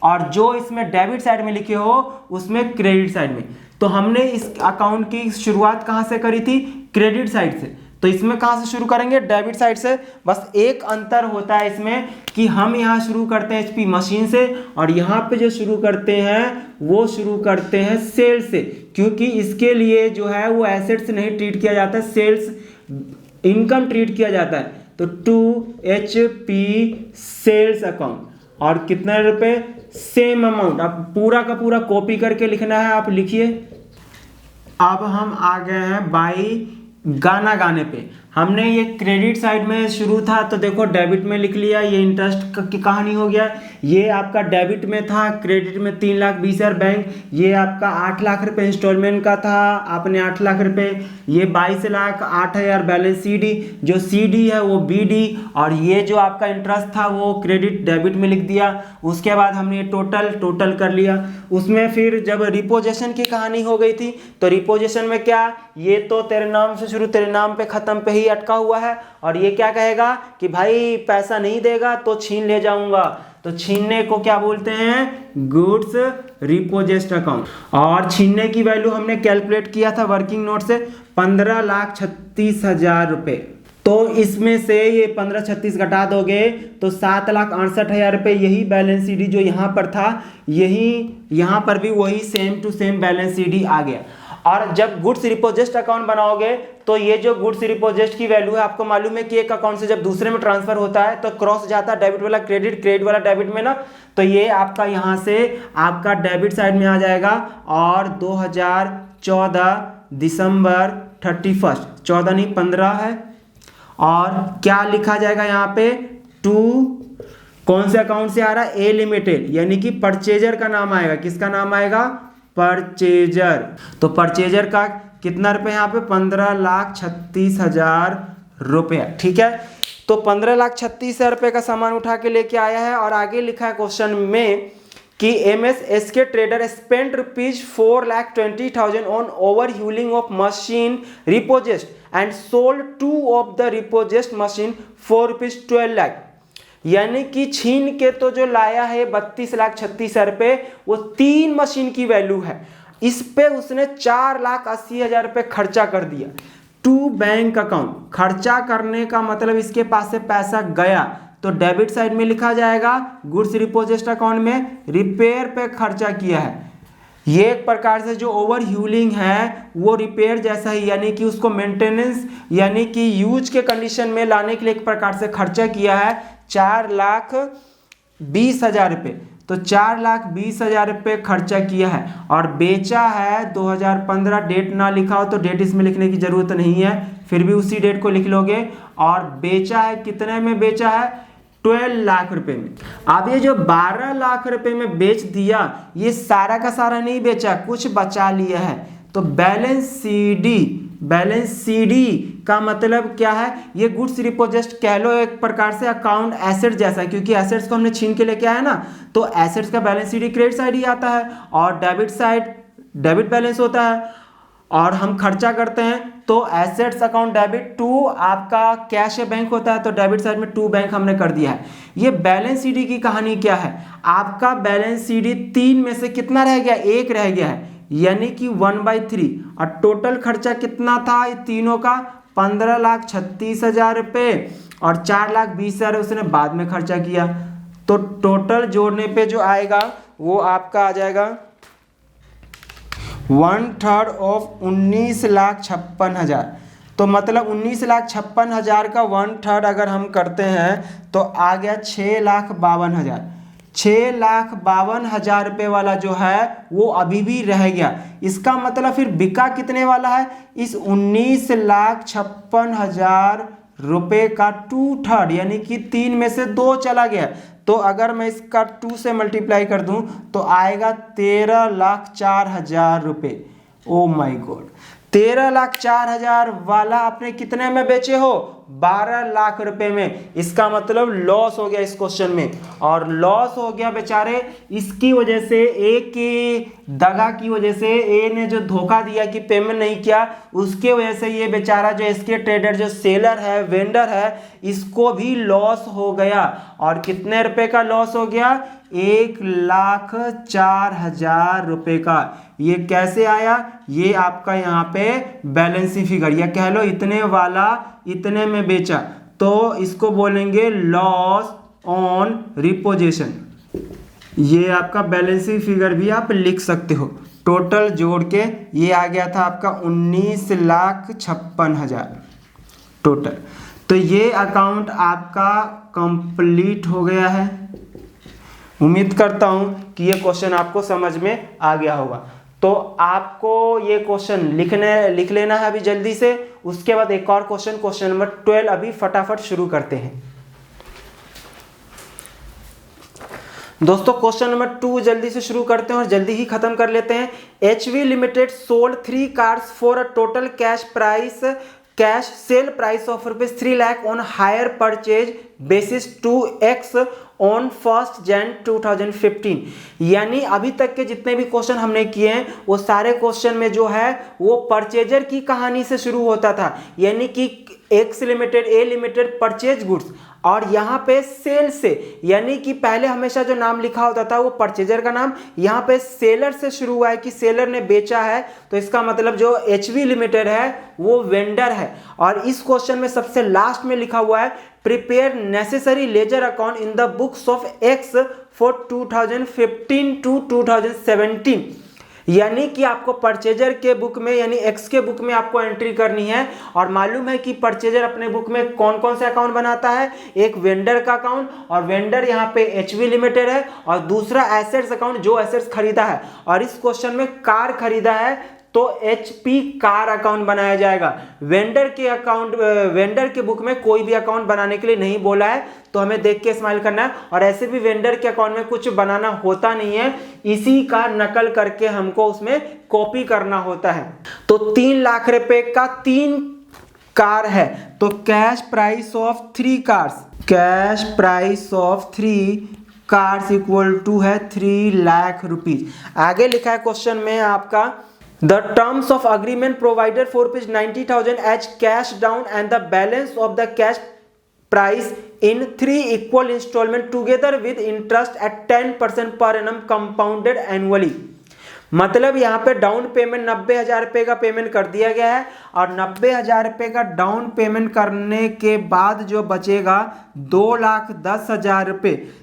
और जो इसमें डेबिट साइड में लिखे हो उसमें क्रेडिट साइड में। तो हमने इस अकाउंट की शुरुआत कहाँ से करी थी, क्रेडिट साइड से, तो इसमें कहाँ से शुरू करेंगे, डेबिट साइड से। बस एक अंतर होता है इसमें कि हम यहाँ शुरू करते हैं एचपी मशीन से और यहाँ पे जो शुरू करते हैं वो शुरू करते हैं सेल्स से, क्योंकि इसके लिए जो है वो एसेट्स नहीं ट्रीट किया जाता है, सेल्स इनकम ट्रीट किया जाता है। तो 2HP सेल्स अकाउंट और कितने रुपए, सेम अमाउंट। आप पूरा का पूरा कॉपी करके लिखना है, आप लिखिए। अब हम आ गए हैं बाई गाना गाने पे। हमने ये क्रेडिट साइड में शुरू था तो देखो डेबिट में लिख लिया, ये इंटरेस्ट की कहानी हो गया। ये आपका डेबिट में था, क्रेडिट में 3,20,000 बैंक, ये आपका 8 लाख रुपए इंस्टॉलमेंट का था, आपने 8 लाख रुपए, ये 22,08,000 बैलेंस सीडी, जो सीडी है वो बीडी, और ये जो आपका इंटरेस्ट था वो क्रेडिट डेबिट में लिख दिया। उसके बाद हमने ये टोटल कर लिया। उसमें फिर जब रिपोजेशन की कहानी हो गई थी तो रिपोजेशन में क्या, ये तो तेरे नाम से शुरू तेरे नाम पे खत्म पे ही अटका हुआ है, और ये क्या कहेगा कि भाई पैसा नहीं देगा तो छीन ले जाऊंगा, तो छीनने को क्या बोलते हैं, गुड्स रिपोजेस्ट अकाउंट। और छीनने की वैल्यू हमने कैलकुलेट किया था वर्किंग नोट से 15,36,000 रुपए। तो इसमें से ये 15,36 घटा दोगे तो 7,68,000 रुपए, यही बैलेंस सीडी जो यहाँ पर था, यही यहाँ पर भी वही same to same balance CD आ गया। और जब गुड्स रिपोजेस्ट अकाउंट बनाओगे तो ये जो गुड्स रिपोजेस्ट की वैल्यू है, आपको मालूम है कि एक अकाउंट से जब दूसरे में ट्रांसफर होता है तो क्रॉस जाता है डेबिट वाला क्रेडिट, क्रेडिट वाला डेबिट में ना, तो ये आपका यहाँ से आपका डेबिट साइड में आ जाएगा। और 2014 दिसंबर 31, 14 नहीं 15 है, और क्या लिखा जाएगा यहाँ पे, टू कौन से अकाउंट से आ रहा है, ए लिमिटेड, यानी कि परचेजर का नाम आएगा। किसका नाम आएगा, परचेजर। तो परचेजर का कितना रुपए यहाँ पे, 15,36,000 रुपया। ठीक है, तो 15,36,000 रुपये का सामान उठा के लेके आया है। और आगे लिखा है क्वेश्चन में कि MSSK trader spend ₹4,20,000 on overhauling of machine repossessed and sold 2 of the repossessed machine for ₹12 lakh. यानी कि छीन के तो जो लाया है 32,36,000 रुपये, वो 3 मशीन की वैल्यू है, इस पे उसने 4,80,000 रुपये खर्चा कर दिया। टू बैंक अकाउंट, खर्चा करने का मतलब इसके पास से पैसा गया तो डेबिट साइड में लिखा जाएगा, गुड्स रिपोजेस्ट अकाउंट में रिपेयर पे खर्चा किया है। ये एक प्रकार से जो ओवर ह्यूलिंग है वो रिपेयर जैसा ही, यानी कि उसको मेंटेनेंस यानी कि यूज के कंडीशन में लाने के लिए एक प्रकार से खर्चा किया है 4,20,000 रुपये। तो 4,20,000 रुपये खर्चा किया है और बेचा है 2015। डेट ना लिखा हो तो डेट इसमें लिखने की जरूरत नहीं है, फिर भी उसी डेट को लिख लोगे। और बेचा है कितने में, बेचा है 12 लाख रुपए में। अब ये जो 12 लाख रुपए में बेच दिया, ये सारा का सारा नहीं बेचा, कुछ बचा लिया है। तो बैलेंस सीडी का मतलब क्या है, ये गुड्स रिपोजेस्ट कह लो एक प्रकार से अकाउंट एसेट जैसा, क्योंकि एसेट्स को हमने छीन के लेके आया ना, तो एसेट्स का बैलेंस सीडी क्रेडिट साइड ही आता है और डेबिट साइड डेबिट बैलेंस होता है। और हम खर्चा करते हैं तो एसेट्स अकाउंट डेबिट टू आपका कैश या बैंक होता है, तो डेबिट साइड में टू बैंक हमने कर दिया है। ये बैलेंस सीडी की कहानी क्या है, आपका बैलेंस सीडी 3 में से कितना रह गया, 1 रह गया है, यानी कि 1/3। और टोटल खर्चा कितना था ये तीनों का, 15,36,000 रुपये और 4,20,000 उसने बाद में खर्चा किया। तो टोटल जोड़ने पे जो आएगा वो आपका आ जाएगा 1/3 ऑफ 19,56,000। तो मतलब 19,56,000 का 1/3 अगर हम करते हैं तो आ गया 6,52,000। 6,52,000 रुपये वाला जो है वो अभी भी रह गया। इसका मतलब फिर बिका कितने वाला है, इस 19,56,000 रुपये का 2/3 यानी कि 3 में से 2 चला गया। तो अगर मैं इसका 2 से मल्टीप्लाई कर दूं तो आएगा 13,04,000 रुपये। ओ माय गॉड, 13,04,000 वाला आपने कितने में बेचे हो, 12 लाख रुपए में। इसका मतलब लॉस हो गया इस क्वेश्चन में, और लॉस हो गया बेचारे इसकी वजह से, ए की दगा की वजह से, ए ने जो धोखा दिया कि पेमेंट नहीं किया, उसके वजह से ये बेचारा जो एसके ट्रेडर जो सेलर है वेंडर है, इसको भी लॉस हो गया। और कितने रुपए का लॉस हो गया, 1,04,000 रुपये का। ये कैसे आया? ये आपका यहाँ पे बैलेंसिंग फिगर, या कह लो इतने वाला इतने में बेचा, तो इसको बोलेंगे लॉस ऑन रिपोजिशन। ये आपका बैलेंसिंग फिगर भी आप लिख सकते हो। टोटल जोड़ के ये आ गया था आपका 19,56,000 टोटल। तो ये अकाउंट आपका कंप्लीट हो गया है। उम्मीद करता हूँ कि ये क्वेश्चन आपको समझ में आ गया होगा। तो आपको ये क्वेश्चन लिख लेना है अभी जल्दी से। उसके बाद एक और क्वेश्चन नंबर 12 अभी फटाफट शुरू करते हैं। दोस्तों क्वेश्चन नंबर 2 जल्दी से शुरू करते हैं और जल्दी ही खत्म कर लेते हैं। HV limited sold 3 cars for a total cash sale price of ₹3 lakh on hire purchase basis 2x on 1 जनवरी 2015। यानी अभी तक के जितने भी क्वेश्चन हमने किए हैं वो सारे क्वेश्चन में जो है वो परचेजर की कहानी से शुरू होता था, यानी कि X limited A limited purchase goods, और यहाँ पे सेल से, यानी कि पहले हमेशा जो नाम लिखा होता था वो परचेजर का नाम, यहाँ पे सेलर से शुरू हुआ है कि सेलर ने बेचा है, तो इसका मतलब जो HV लिमिटेड है वो वेंडर है। और इस क्वेश्चन में सबसे लास्ट में लिखा हुआ है prepare necessary ledger account in the books of X for 2015 to 2017, यानी कि आपको परचेजर के बुक में यानी एक्स के बुक में आपको एंट्री करनी है। और मालूम है कि परचेजर अपने बुक में कौन कौन से अकाउंट बनाता है, एक वेंडर का अकाउंट, और वेंडर यहाँ पे HV लिमिटेड है, और दूसरा एसेट्स अकाउंट जो एसेट्स खरीदा है, और इस क्वेश्चन में कार खरीदा है तो HP कार अकाउंट बनाया जाएगा। वेंडर के बुक में कोई भी अकाउंट बनाने के लिए नहीं बोला है, तो हमें देख के स्माइल करना है। और ऐसे भी वेंडर के अकाउंट में कुछ बनाना होता नहीं है, इसी का नकल करके हमको उसमें कॉपी करना होता है। तो 3 लाख रुपए का 3 कार है, तो cash price of 3 cars equal to है 3 लाख रुपीज। आगे लिखा है क्वेश्चन में आपका The terms of agreement provided for ₹90,000 as cash down and the balance of the cash price in 3 equal installment together with interest at 10% per annum compounded annually। मतलब यहाँ पे down payment 90,000 रुपये का पेमेंट कर दिया गया है, और 90,000 रुपये का डाउन पेमेंट करने के बाद जो बचेगा 2,10,000 रुपये,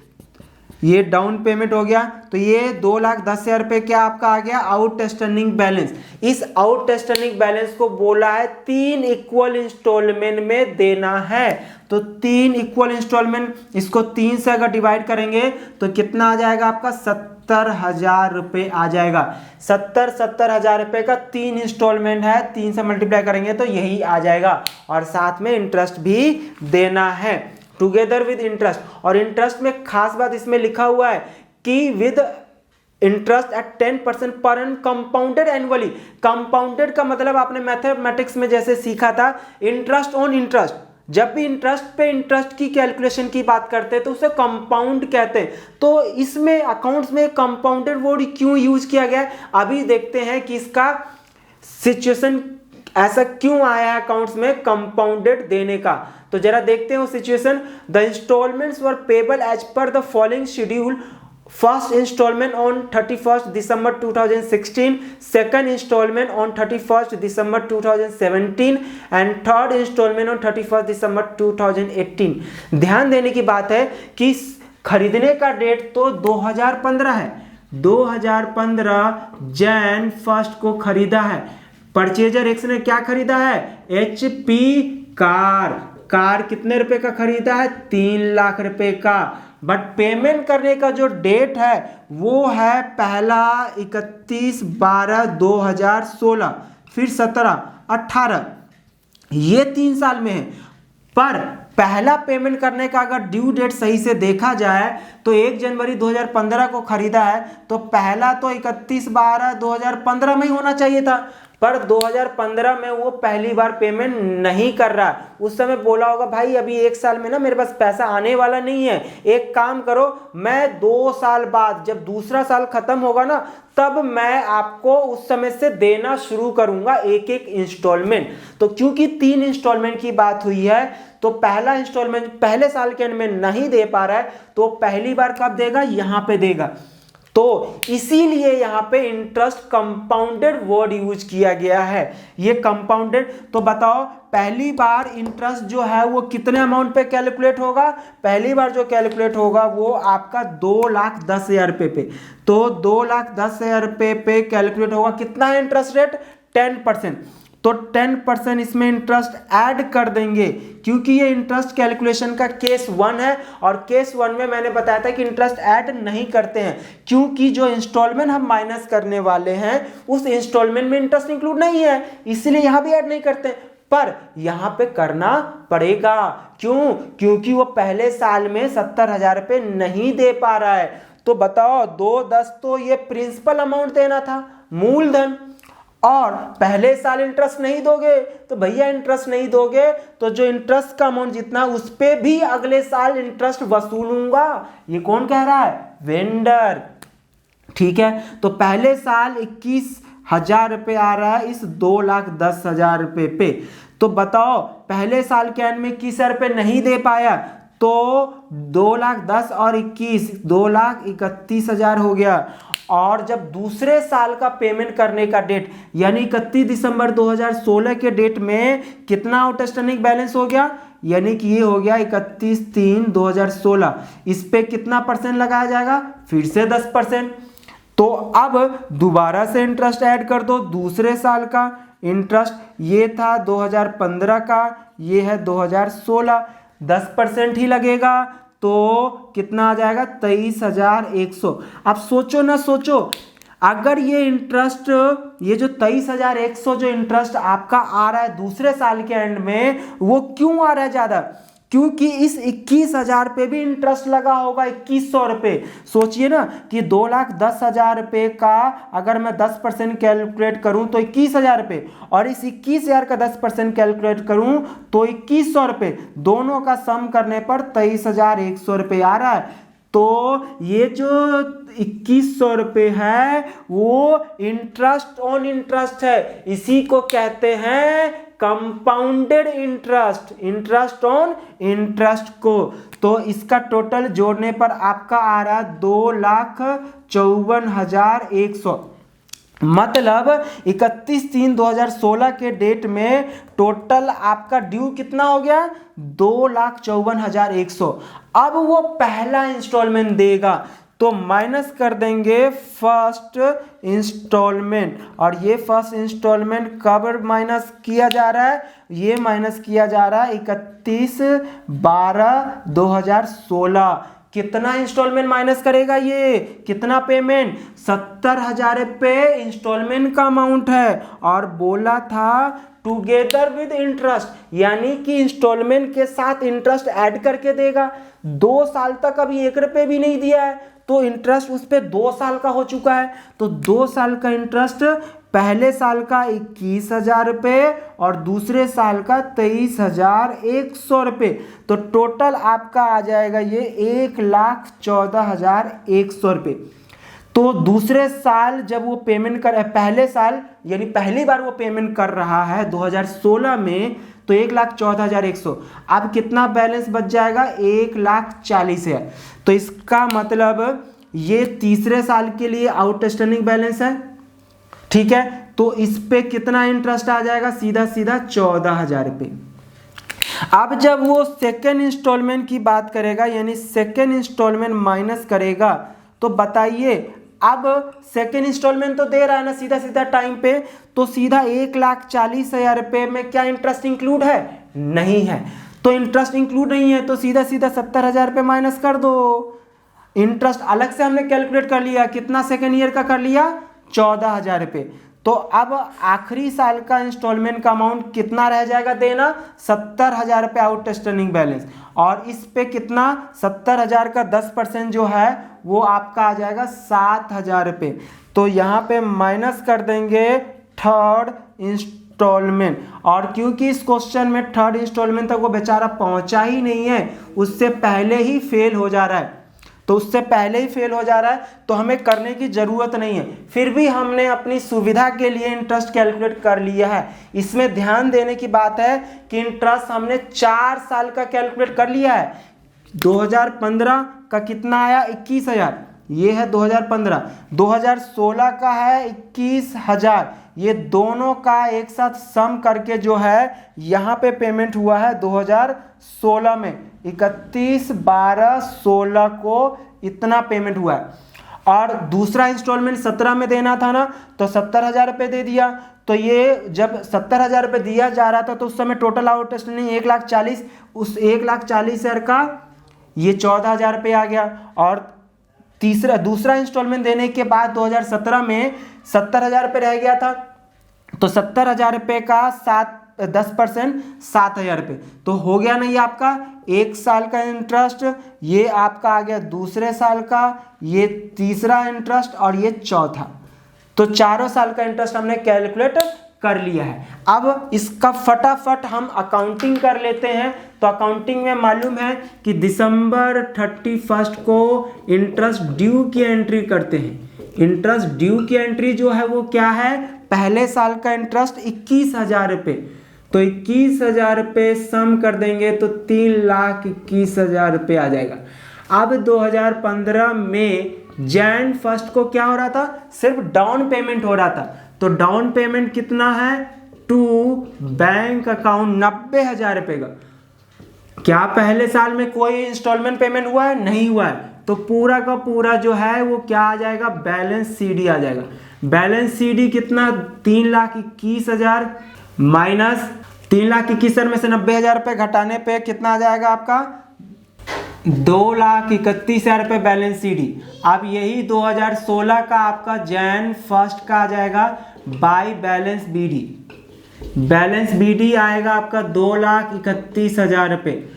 ये डाउन पेमेंट हो गया। तो ये 2,10,000 रुपये क्या आपका आ गया आउटस्टैंडिंग बैलेंस। इस आउटस्टैंडिंग बैलेंस को बोला है 3 इक्वल इंस्टॉलमेंट में देना है। तो 3 इक्वल इंस्टॉलमेंट, इसको 3 से अगर डिवाइड करेंगे तो कितना आ जाएगा आपका 70,000 रुपये आ जाएगा। 70,000 रुपये का 3 इंस्टॉलमेंट है, 3 से मल्टीप्लाई करेंगे तो यही आ जाएगा, और साथ में इंटरेस्ट भी देना है टुगेदर विद इंटरेस्ट। और इंटरेस्ट में खास बात इसमें लिखा हुआ है कि विद इंटरेस्ट एट 10% पर एन कंपाउंडेड एनुअली। कंपाउंडेड का मतलब आपने मैथमेटिक्स में जैसे सीखा था इंटरेस्ट ऑन इंटरेस्ट, जब भी इंटरेस्ट पे इंटरेस्ट की कैलकुलेशन की बात करते हैं तो उसे कंपाउंड कहते हैं। तो इसमें अकाउंट्स में कंपाउंडेड वर्ड क्यों यूज किया गया है, अभी देखते हैं कि इसका सिचुएशन ऐसा क्यों आया है अकाउंट्स में कंपाउंडेड देने का। तो जरा देखते हैं वो situation. The instalments were payable as per the following schedule. First instalment on 31 December 2016, second instalment on 31 December 2017 and third instalment on 31 December 2018। ध्यान देने की बात है कि खरीदने का डेट तो 2015 है, 2015 जैन 1 को खरीदा है। परचेजर एक्स ने क्या खरीदा है, HP कार कितने रुपए का खरीदा है, 3 लाख रुपए का। बट पेमेंट करने का जो डेट है वो है पहला 31/12/2016, फिर 17, 18, ये 3 साल में है। पर पहला पेमेंट करने का अगर ड्यू डेट सही से देखा जाए तो 1 जनवरी 2015 को खरीदा है, तो पहला तो 31/12/2015 में ही होना चाहिए था, पर 2015 में वो पहली बार पेमेंट नहीं कर रहा। उस समय बोला होगा भाई अभी 1 साल में ना मेरे पास पैसा आने वाला नहीं है, एक काम करो मैं 2 साल बाद जब दूसरा साल खत्म होगा ना तब मैं आपको उस समय से देना शुरू करूंगा एक एक इंस्टॉलमेंट। तो क्योंकि 3 इंस्टॉलमेंट की बात हुई है तो पहला इंस्टॉलमेंट पहले साल के एंड में नहीं दे पा रहा है तो पहली बार कब देगा, यहां पे देगा। तो इसीलिए यहां पे इंटरेस्ट कंपाउंडेड वर्ड यूज किया गया है, ये कंपाउंडेड। तो बताओ पहली बार इंटरेस्ट जो है वो कितने अमाउंट पे कैलकुलेट होगा, पहली बार जो कैलकुलेट होगा वो आपका 2,10,000 रुपए पे। तो 2,10,000 रुपए पे कैलकुलेट होगा, कितना है इंटरेस्ट रेट, 10%। तो 10% इसमें इंटरेस्ट ऐड कर देंगे, क्योंकि ये इंटरेस्ट कैलकुलेशन का केस 1 है और केस 1 में मैंने बताया था कि इंटरेस्ट ऐड नहीं करते हैं, क्योंकि जो इंस्टॉलमेंट हम माइनस करने वाले हैं उस इंस्टॉलमेंट में इंटरेस्ट इंक्लूड नहीं है, इसलिए यहां भी ऐड नहीं करते। पर यहां पे करना पड़ेगा, क्यों, क्योंकि वो पहले साल में 70,000 रुपए नहीं दे पा रहा है। तो बताओ 2,10 तो ये प्रिंसिपल अमाउंट देना था, मूलधन, और पहले साल इंटरेस्ट नहीं दोगे तो भैया इंटरेस्ट नहीं दोगे तो जो इंटरेस्ट का अमाउंट जितना उस पे भी अगले साल इंटरेस्ट वसूलूंगा। ये कौन कह रहा है, वेंडर। ठीक है, तो पहले साल 21,000 रुपए आ रहा है इस 2,10,000 रुपए पे। तो बताओ पहले साल के एंड में 21,000 रुपए नहीं दे पाया तो 2,10,000 और 21 2,31,000 हो गया। और जब दूसरे साल का पेमेंट करने का डेट यानी 31 दिसंबर 2016 के डेट में कितना आउटस्टैंडिंग बैलेंस हो गया, यानी कि ये हो गया 31/3/2016। इस पे कितना परसेंट लगाया जाएगा, फिर से 10%। तो अब दोबारा से इंटरेस्ट ऐड कर दो, दूसरे साल का इंटरेस्ट ये था 2015 का, ये है 2016, 10% ही लगेगा तो कितना आ जाएगा, 23,100। अब सोचो ना सोचो, अगर ये इंटरेस्ट ये जो 23,100 जो इंटरेस्ट आपका आ रहा है दूसरे साल के एंड में, वो क्यों आ रहा है ज्यादा, क्योंकि इस 21,000 पे भी इंटरेस्ट लगा होगा 2,100 रुपए। सोचिए ना कि 2,10,000 रुपए का अगर मैं 10% कैलकुलेट करूं तो 21,000 रुपए, और इस 21,000 का 10% कैलकुलेट करूं तो 2,100 रुपए, दोनों का सम करने पर 23,100 रुपए आ रहा है। तो ये जो 2,100 रुपए है वो इंटरेस्ट ऑन इंटरेस्ट है, इसी को कहते हैं compounded interest, interest on interest को। तो इसका टोटल जोड़ने पर आपका आ रहा है 2,54,100। मतलब 31/3/2016 के डेट में टोटल आपका ड्यू कितना हो गया, 2,54,100। अब वो पहला इंस्टॉलमेंट देगा तो माइनस कर देंगे फर्स्ट इंस्टॉलमेंट, और ये फर्स्ट इंस्टॉलमेंट कब माइनस किया जा रहा है, ये माइनस किया जा रहा है 31/12/2016। कितना इंस्टॉलमेंट माइनस करेगा, ये कितना पेमेंट, 70,000 रुपए इंस्टॉलमेंट का अमाउंट है, और बोला था टुगेदर विद इंटरेस्ट, यानी कि इंस्टॉलमेंट के साथ इंटरेस्ट ऐड करके देगा। 2 साल तक अभी 1 रुपए भी नहीं दिया है तो इंटरेस्ट उस पर 2 साल का हो चुका है। तो 2 साल का इंटरेस्ट, पहले साल का 21,000 रुपए और दूसरे साल का 23,100 रुपए। तो टोटल आपका आ जाएगा ये 1,14,100 रुपए। तो दूसरे साल जब वो पेमेंट कर, पहले साल यानी पहली बार वो पेमेंट कर रहा है 2016 में, तो 1,14,100। अब कितना बैलेंस बच जाएगा, 1,40,000। तो इसका मतलब ये तीसरे साल के लिए आउटस्टैंडिंग बैलेंस है। ठीक है, तो इस पे कितना इंटरेस्ट आ जाएगा, सीधा सीधा 14,000 रुपये। अब जब वो सेकेंड इंस्टॉलमेंट की बात करेगा यानी सेकेंड इंस्टॉलमेंट माइनस करेगा, तो बताइए अब सेकेंड इंस्टॉलमेंट तो दे रहा है ना सीधा सीधा टाइम पे, तो सीधा 1,40,000 रुपये में क्या इंटरेस्ट इंक्लूड है, नहीं है। तो इंटरेस्ट इंक्लूड नहीं है तो सीधा सीधा 70,000 रुपये माइनस कर दो। इंटरेस्ट अलग से हमने कैलकुलेट कर लिया, कितना सेकेंड ईयर का कर लिया, 14,000 रुपये। तो अब आखिरी साल का इंस्टॉलमेंट का अमाउंट कितना रह जाएगा देना, 70,000 रुपये आउटस्टैंडिंग बैलेंस, और इस पे कितना 70,000 का 10% जो है वो आपका आ जाएगा 7,000 रुपये। तो यहाँ पे माइनस कर देंगे थर्ड इंस्टॉलमेंट, और क्योंकि इस क्वेश्चन में थर्ड इंस्टॉलमेंट तक वो बेचारा पहुंचा ही नहीं है, उससे पहले ही फेल हो जा रहा है, तो उससे पहले ही फेल हो जा रहा है, तो हमें करने की ज़रूरत नहीं है। फिर भी हमने अपनी सुविधा के लिए इंटरेस्ट कैलकुलेट कर लिया है। इसमें ध्यान देने की बात है कि इंटरेस्ट हमने 4 साल का कैलकुलेट कर लिया है। 2015 का कितना आया 21,000, ये है 2015। 2016 का है 21,000। ये दोनों का एक साथ सम करके जो है यहाँ पे पेमेंट हुआ है 2016 में 31/12/16 को इतना पेमेंट हुआ है। और दूसरा इंस्टॉलमेंट 17 में देना था ना, तो 70,000 रुपये दे दिया। तो ये जब 70,000 रुपये दिया जा रहा था तो उस समय टोटल आउटस्टैंडिंग 1,40,000, उस 1,40,000 का ये 14,000 रुपये आ गया। और दूसरा इंस्टॉलमेंट देने के बाद 2017 में 70,000 रुपये रह गया था, तो 70,000 रुपये का 10% 7,000 रुपये, तो हो गया नहीं आपका 1 साल का इंटरेस्ट, ये आपका आ गया दूसरे साल का, ये तीसरा इंटरेस्ट और ये चौथा। तो चारों साल का इंटरेस्ट हमने कैलकुलेट कर लिया है। अब इसका फटाफट हम अकाउंटिंग कर लेते हैं। तो अकाउंटिंग में मालूम है कि दिसंबर 31 को इंटरेस्ट ड्यू की एंट्री करते हैं। इंटरेस्ट ड्यू की एंट्री जो है वो क्या है, पहले साल का इंटरेस्ट 21,000 रुपये, तो 21,000 रुपये सम कर देंगे तो 3,21,000 रुपये आ जाएगा। अब 2015 में Jan 1 को क्या हो रहा था, सिर्फ डाउन पेमेंट हो रहा था। तो डाउन पेमेंट कितना है, टू बैंक अकाउंट 90,000 रुपये का। क्या पहले साल में कोई इंस्टॉलमेंट पेमेंट हुआ है, नहीं हुआ है, तो पूरा का पूरा जो है वो क्या आ जाएगा, बैलेंस सीडी आ जाएगा। बैलेंस सीडी कितना, 3,21,000 माइनस 3,21,000 में से 90,000 रुपये घटाने पे कितना आ जाएगा आपका, 2,31,000 रुपये बैलेंस सीडी। अब यही 2016 का आपका Jan 1 का आ जाएगा by balance B. Balance B D आपका 2,31,000 रुपये।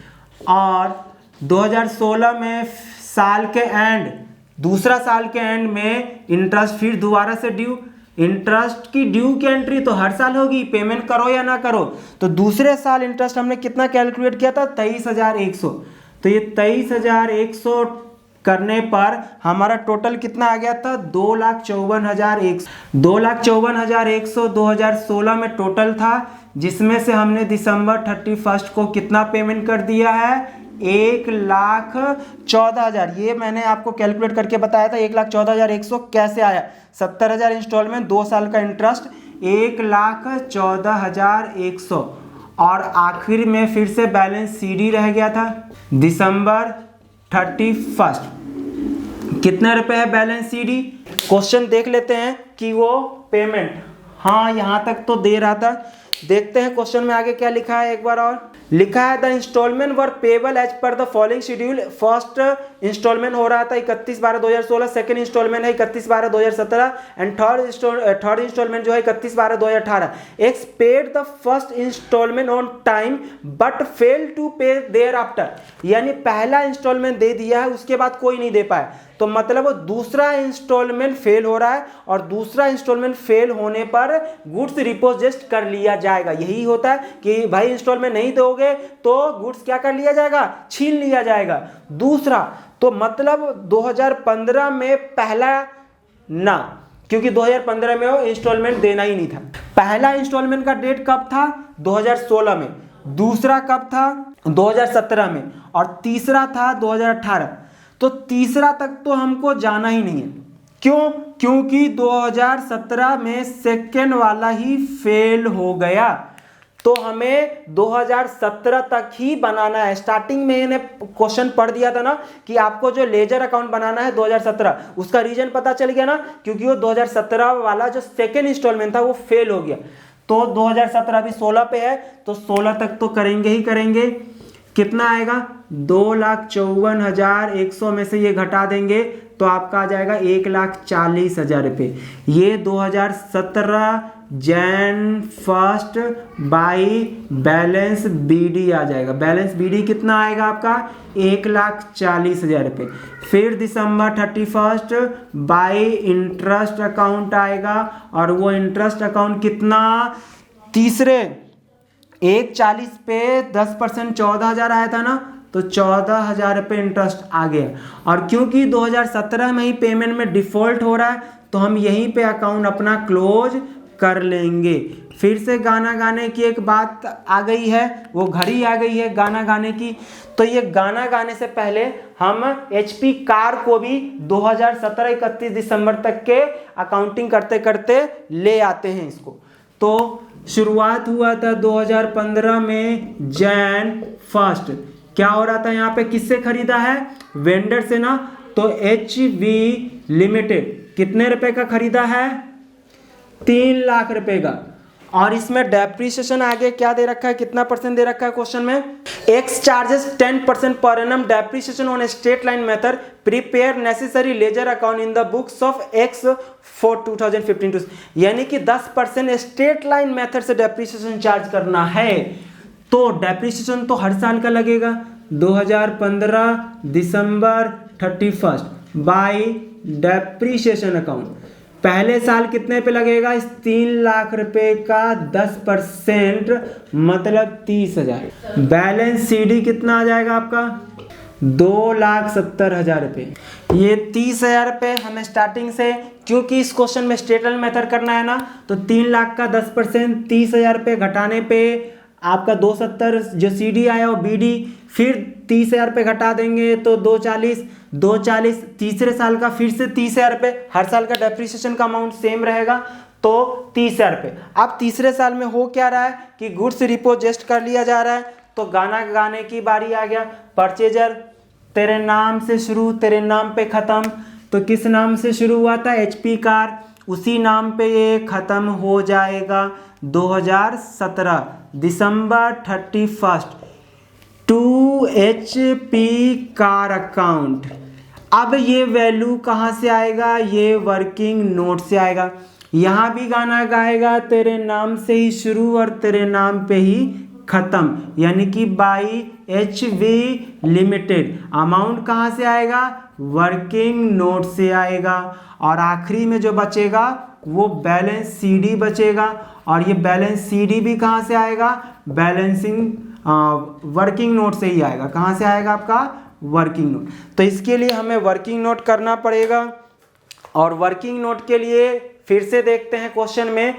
और 2016 में साल के एंड, दूसरा साल के एंड में इंटरेस्ट फिर दोबारा से ड्यू। इंटरेस्ट की ड्यू की एंट्री तो हर साल होगी, पेमेंट करो या ना करो। तो दूसरे साल इंटरेस्ट हमने कितना कैलकुलेट किया था, 23,100। तो ये 23,100 करने पर हमारा टोटल कितना आ गया था, 2,54,100। 2,54,100 2016 में टोटल था, जिसमें से हमने दिसंबर 31 को कितना पेमेंट कर दिया है, 1,14,000। ये मैंने आपको कैलकुलेट करके बताया था 1,14,100 कैसे आया। 70,000 इंस्टॉलमेंट, 2 साल का इंटरेस्ट, 1,14,100। और आखिर में फिर से बैलेंस सीडी रह गया था दिसंबर 31। कितने रुपए है बैलेंस सीडी, क्वेश्चन देख लेते हैं कि वो पेमेंट, हाँ यहाँ तक तो दे रहा था। देखते हैं क्वेश्चन में आगे क्या लिखा है एक बार और। लिखा है the instalment were payable as per the following schedule. First instalment हो रहा था 31/12/2016, सेकंड इंस्टॉलमेंट है 31/12/2017 एंड थर्ड इंस्टॉलमेंट जो है 31/12/2018। X paid the first instalment on time but fail to pay thereafter. यानी पहला इंस्टॉलमेंट दे दिया है, उसके बाद कोई नहीं दे पाया, तो मतलब दूसरा इंस्टॉलमेंट फेल हो रहा है और दूसरा इंस्टॉलमेंट फेल होने पर गुड्स रिपोजेस्ट कर लिया जाएगा। यही होता है कि भाई इंस्टॉलमेंट नहीं दोगे तो गुड्स क्या कर लिया जाएगा, छीन लिया जाएगा। दूसरा तो मतलब 2015 में पहला ना, क्योंकि 2015 में वो इंस्टॉलमेंट देना ही नहीं था। पहला इंस्टॉलमेंट का डेट कब था, 2016 में, दूसरा कब था 2017 में, और तीसरा था 2018। तो तीसरा तक तो हमको जाना ही नहीं है। क्यों, क्योंकि 2017 में सेकेंड वाला ही फेल हो गया, तो हमें 2017 तक ही बनाना है। स्टार्टिंग में मैंने क्वेश्चन पढ़ दिया था ना कि आपको जो लेजर अकाउंट बनाना है 2017, उसका रीजन पता चल गया ना, क्योंकि वो 2017 वाला जो सेकेंड इंस्टॉलमेंट था वो फेल हो गया। तो 2017 अभी 16 पे है, तो 16 तक तो करेंगे ही करेंगे। कितना आएगा, 2,54,100 में से ये घटा देंगे तो आपका आ जाएगा 1,40,000 रुपये। ये 2017 Jan 1 बाई बैलेंस बीडी आ जाएगा। बैलेंस बीडी कितना आएगा आपका, 1,40,000 रुपये। फिर दिसंबर 31 बाई इंटरेस्ट अकाउंट आएगा, और वो इंटरेस्ट अकाउंट कितना, तीसरे 1,40 पे 10% 14,000 आया था ना, तो 14,000 रुपये इंटरेस्ट आ गया। और क्योंकि 2017 में ही पेमेंट में डिफ़ॉल्ट हो रहा है तो हम यहीं पे अकाउंट अपना क्लोज कर लेंगे। फिर से गाना गाने की एक बात आ गई है, वो घड़ी आ गई है गाना गाने की। तो ये गाना गाने से पहले हम HP कार को भी 2017 31 दिसंबर तक के अकाउंटिंग करते करते ले आते हैं इसको। तो शुरुआत हुआ था 2015 में Jan 1। क्या हो रहा था यहाँ पे, किससे खरीदा है, वेंडर से ना। तो HV लिमिटेड कितने रुपए का खरीदा है, 3 लाख रुपए का। और इसमें डेप्रीशिएशन आगे क्या दे रखा है, कितना परसेंट दे रखा है क्वेश्चन में, x charges 10% per annum depreciation on straight line method, prepare necessary ledger account in the books of x for 2015 यानी कि 10% स्ट्रेट लाइन मेथड से डेप्रीशिएशन चार्ज करना है। तो डेप्रीशिएशन तो हर साल का लगेगा, 2015 दिसंबर 31 बाय डेप्रीशिएशन अकाउंट। पहले साल कितने पे लगेगा, इस 3 लाख रुपए का 10% मतलब 30,000। बैलेंस CD कितना आ जाएगा आपका, 2,70,000 रुपये। ये 30,000 रुपये हमें स्टार्टिंग से, क्योंकि इस क्वेश्चन में स्ट्रेट लाइन मेथड करना है ना, तो 3 लाख का 10% 30,000 रुपये घटाने पे आपका 270 जो CD आया वो BD, फिर 30,000 रुपये घटा देंगे तो 240 तीसरे साल का फिर से 30,000 रुपये। हर साल का डेप्रीशिएशन का अमाउंट सेम रहेगा तो 30,000 रुपये। अब तीसरे साल में हो क्या रहा है कि गुड्स रिपोजेस्ट कर लिया जा रहा है, तो गाना गाने की बारी आ गया। परचेजर तेरे नाम से शुरू तेरे नाम पे ख़त्म, तो किस नाम से शुरू हुआ था, HP कार, उसी नाम पे ये ख़त्म हो जाएगा 2017 दिसंबर 31 टू HP कार अकाउंट। अब ये वैल्यू कहाँ से आएगा, ये वर्किंग नोट से आएगा। यहाँ भी गाना गाएगा तेरे नाम से ही शुरू और तेरे नाम पे ही ख़त्म, यानी कि बाई HV लिमिटेड। अमाउंट कहाँ से आएगा, वर्किंग नोट से आएगा। और आखिरी में जो बचेगा वो बैलेंस CD बचेगा, और ये बैलेंस CD भी कहाँ से आएगा, बैलेंसिंग वर्किंग नोट से ही आएगा। कहाँ से आएगा आपका, वर्किंग नोट। तो इसके लिए हमें वर्किंग नोट करना पड़ेगा। और वर्किंग नोट के लिए फिर से देखते हैं क्वेश्चन में,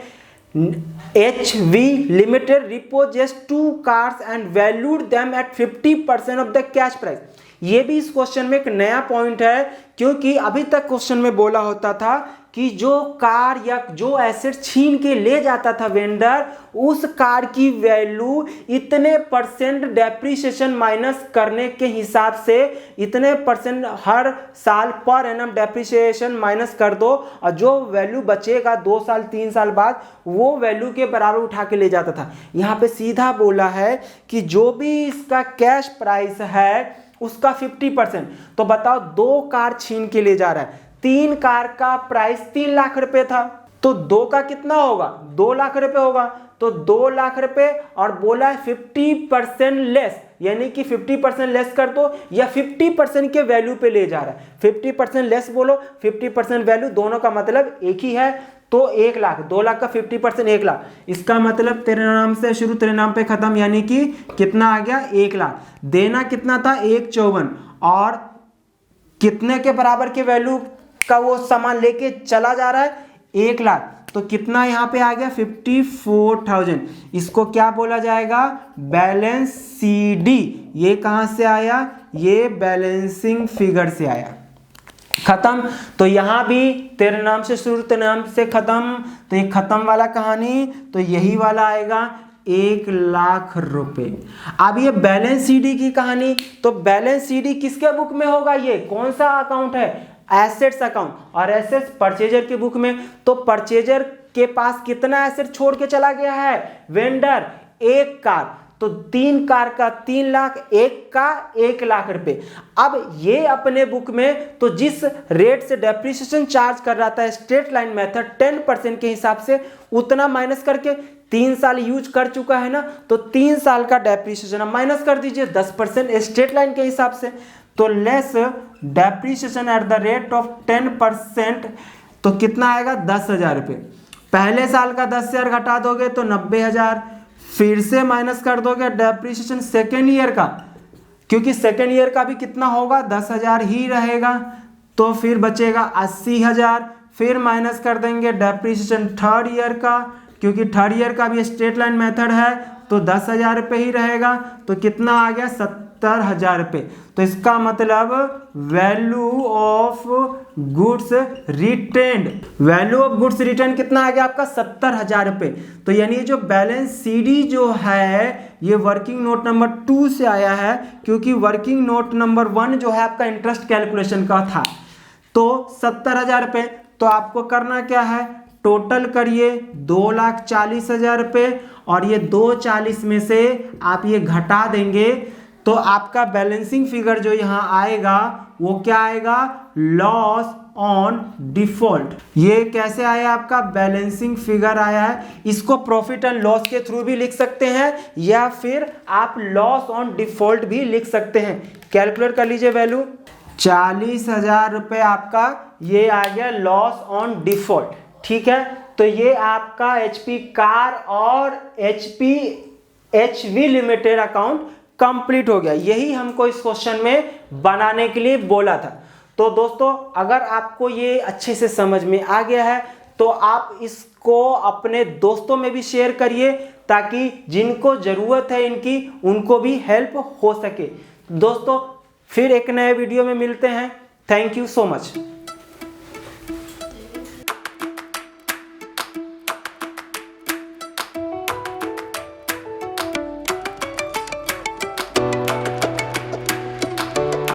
HV limited repossessed 2 cars and valued them at 50% of the cash price. ये भी इस क्वेश्चन में एक नया पॉइंट है, क्योंकि अभी तक क्वेश्चन में बोला होता था कि जो कार या जो एसेट छीन के ले जाता था वेंडर, उस कार की वैल्यू इतने % डेप्रीशिएशन माइनस करने के हिसाब से इतने % हर साल पर एनम डेप्रीशिएशन माइनस कर दो, और जो वैल्यू बचेगा 2 साल 3 साल बाद वो वैल्यू के बराबर उठा के ले जाता था। यहाँ पे सीधा बोला है कि जो भी इसका कैश प्राइस है उसका 50%। तो बताओ 2 कार छीन के ले जा रहा है, 3 कार का प्राइस 3 लाख रुपए था, तो 2 का कितना होगा, 2 लाख रुपए होगा। तो 2 लाख रुपए और बोला है 50% लेस, यानी कि 50% लेस कर दो या 50% के वैल्यू पे ले जा रहा है। 50% लेस बोलो, 50% वैल्यू, दोनों का मतलब एक ही है। तो 1 लाख, 2 लाख का 50% 1 लाख, इसका मतलब तेरे नाम से शुरू तेरे नाम पे खत्म, यानी कि कितना आ गया, 1 लाख। देना कितना था, 154, और कितने के बराबर के वैल्यू का वो सामान लेके चला जा रहा है, 1 लाख। तो कितना यहाँ पे आ गया, 54,000। इसको क्या बोला जाएगा, बैलेंस CD। ये कहाँ से आया, ये बैलेंसिंग फिगर से आया। खत्म। तो यहाँ भी तेरे नाम से शुरू तेरे नाम से खत्म, तो ये खत्म वाला कहानी, तो यही वाला आएगा 1 लाख रुपए। अब ये बैलेंस CD की कहानी, तो बैलेंस CD किसके बुक में होगा, ये कौन सा अकाउंट है, एसेट्स अकाउंट, और एसेट्स परचेजर की बुक में। तो परचेजर के पास कितना एसेट छोड़ के चला गया है, वेंडर 1 कार, तो 3 कार का 3 लाख, 1 का 1 लाख रुपए। अब ये अपने बुक में, तो जिस रेट से डेप्रीशिएशन चार्ज कर रहा था स्ट्रेट लाइन मेथड 10% के हिसाब से, उतना माइनस करके 3 साल यूज कर चुका है ना, तो 3 साल का डेप्रीशिएशन माइनस कर दीजिए 10% स्ट्रेट लाइन के हिसाब से। तो less depreciation at the rate of 10%, तो कितना आएगा, 10,000 रुपये। पहले साल का 10,000 घटा दोगे तो 90,000, फिर से माइनस कर दोगे डेप्रीशिएशन सेकेंड ईयर का, क्योंकि सेकेंड ईयर का भी कितना होगा 10,000 ही रहेगा, तो फिर बचेगा 80,000। फिर माइनस कर देंगे डेप्रिसिएशन थर्ड ईयर का, क्योंकि थर्ड ईयर का भी स्ट्रेट लाइन मेथड है तो 10,000 रुपये ही रहेगा, तो कितना आ गया 70,000 रुपये। तो इसका मतलब value of goods retained, value of goods retained कितना आ गया आपका 70,000 रुपये। तो यानी ये जो बैलेंस सीडी जो है ये वर्किंग नोट नंबर 2 से आया है, क्योंकि वर्किंग नोट नंबर 1 जो है आपका इंटरेस्ट कैलकुलेशन का था। तो 70,000 रुपये, तो आपको करना क्या है, टोटल करिए 2,40,000 रुपये, और ये 240 में से आप ये घटा देंगे तो आपका बैलेंसिंग फिगर जो यहाँ आएगा वो क्या आएगा, लॉस ऑन डिफॉल्ट। ये कैसे आया आपका बैलेंसिंग फिगर आया है, इसको प्रॉफिट एंड लॉस के थ्रू भी लिख सकते हैं या फिर आप लॉस ऑन डिफॉल्ट भी लिख सकते हैं। कैलकुलेट कर लीजिए वैल्यू, 40,000 रुपये आपका ये आ गया लॉस ऑन डिफॉल्ट, ठीक है। तो ये आपका एचपी कार और एचवी लिमिटेड अकाउंट कंप्लीट हो गया। यही हमको इस क्वेश्चन में बनाने के लिए बोला था। तो दोस्तों अगर आपको ये अच्छे से समझ में आ गया है तो आप इसको अपने दोस्तों में भी शेयर करिए, ताकि जिनको ज़रूरत है इनकी उनको भी हेल्प हो सके। दोस्तों फिर एक नए वीडियो में मिलते हैं। Thank you so much.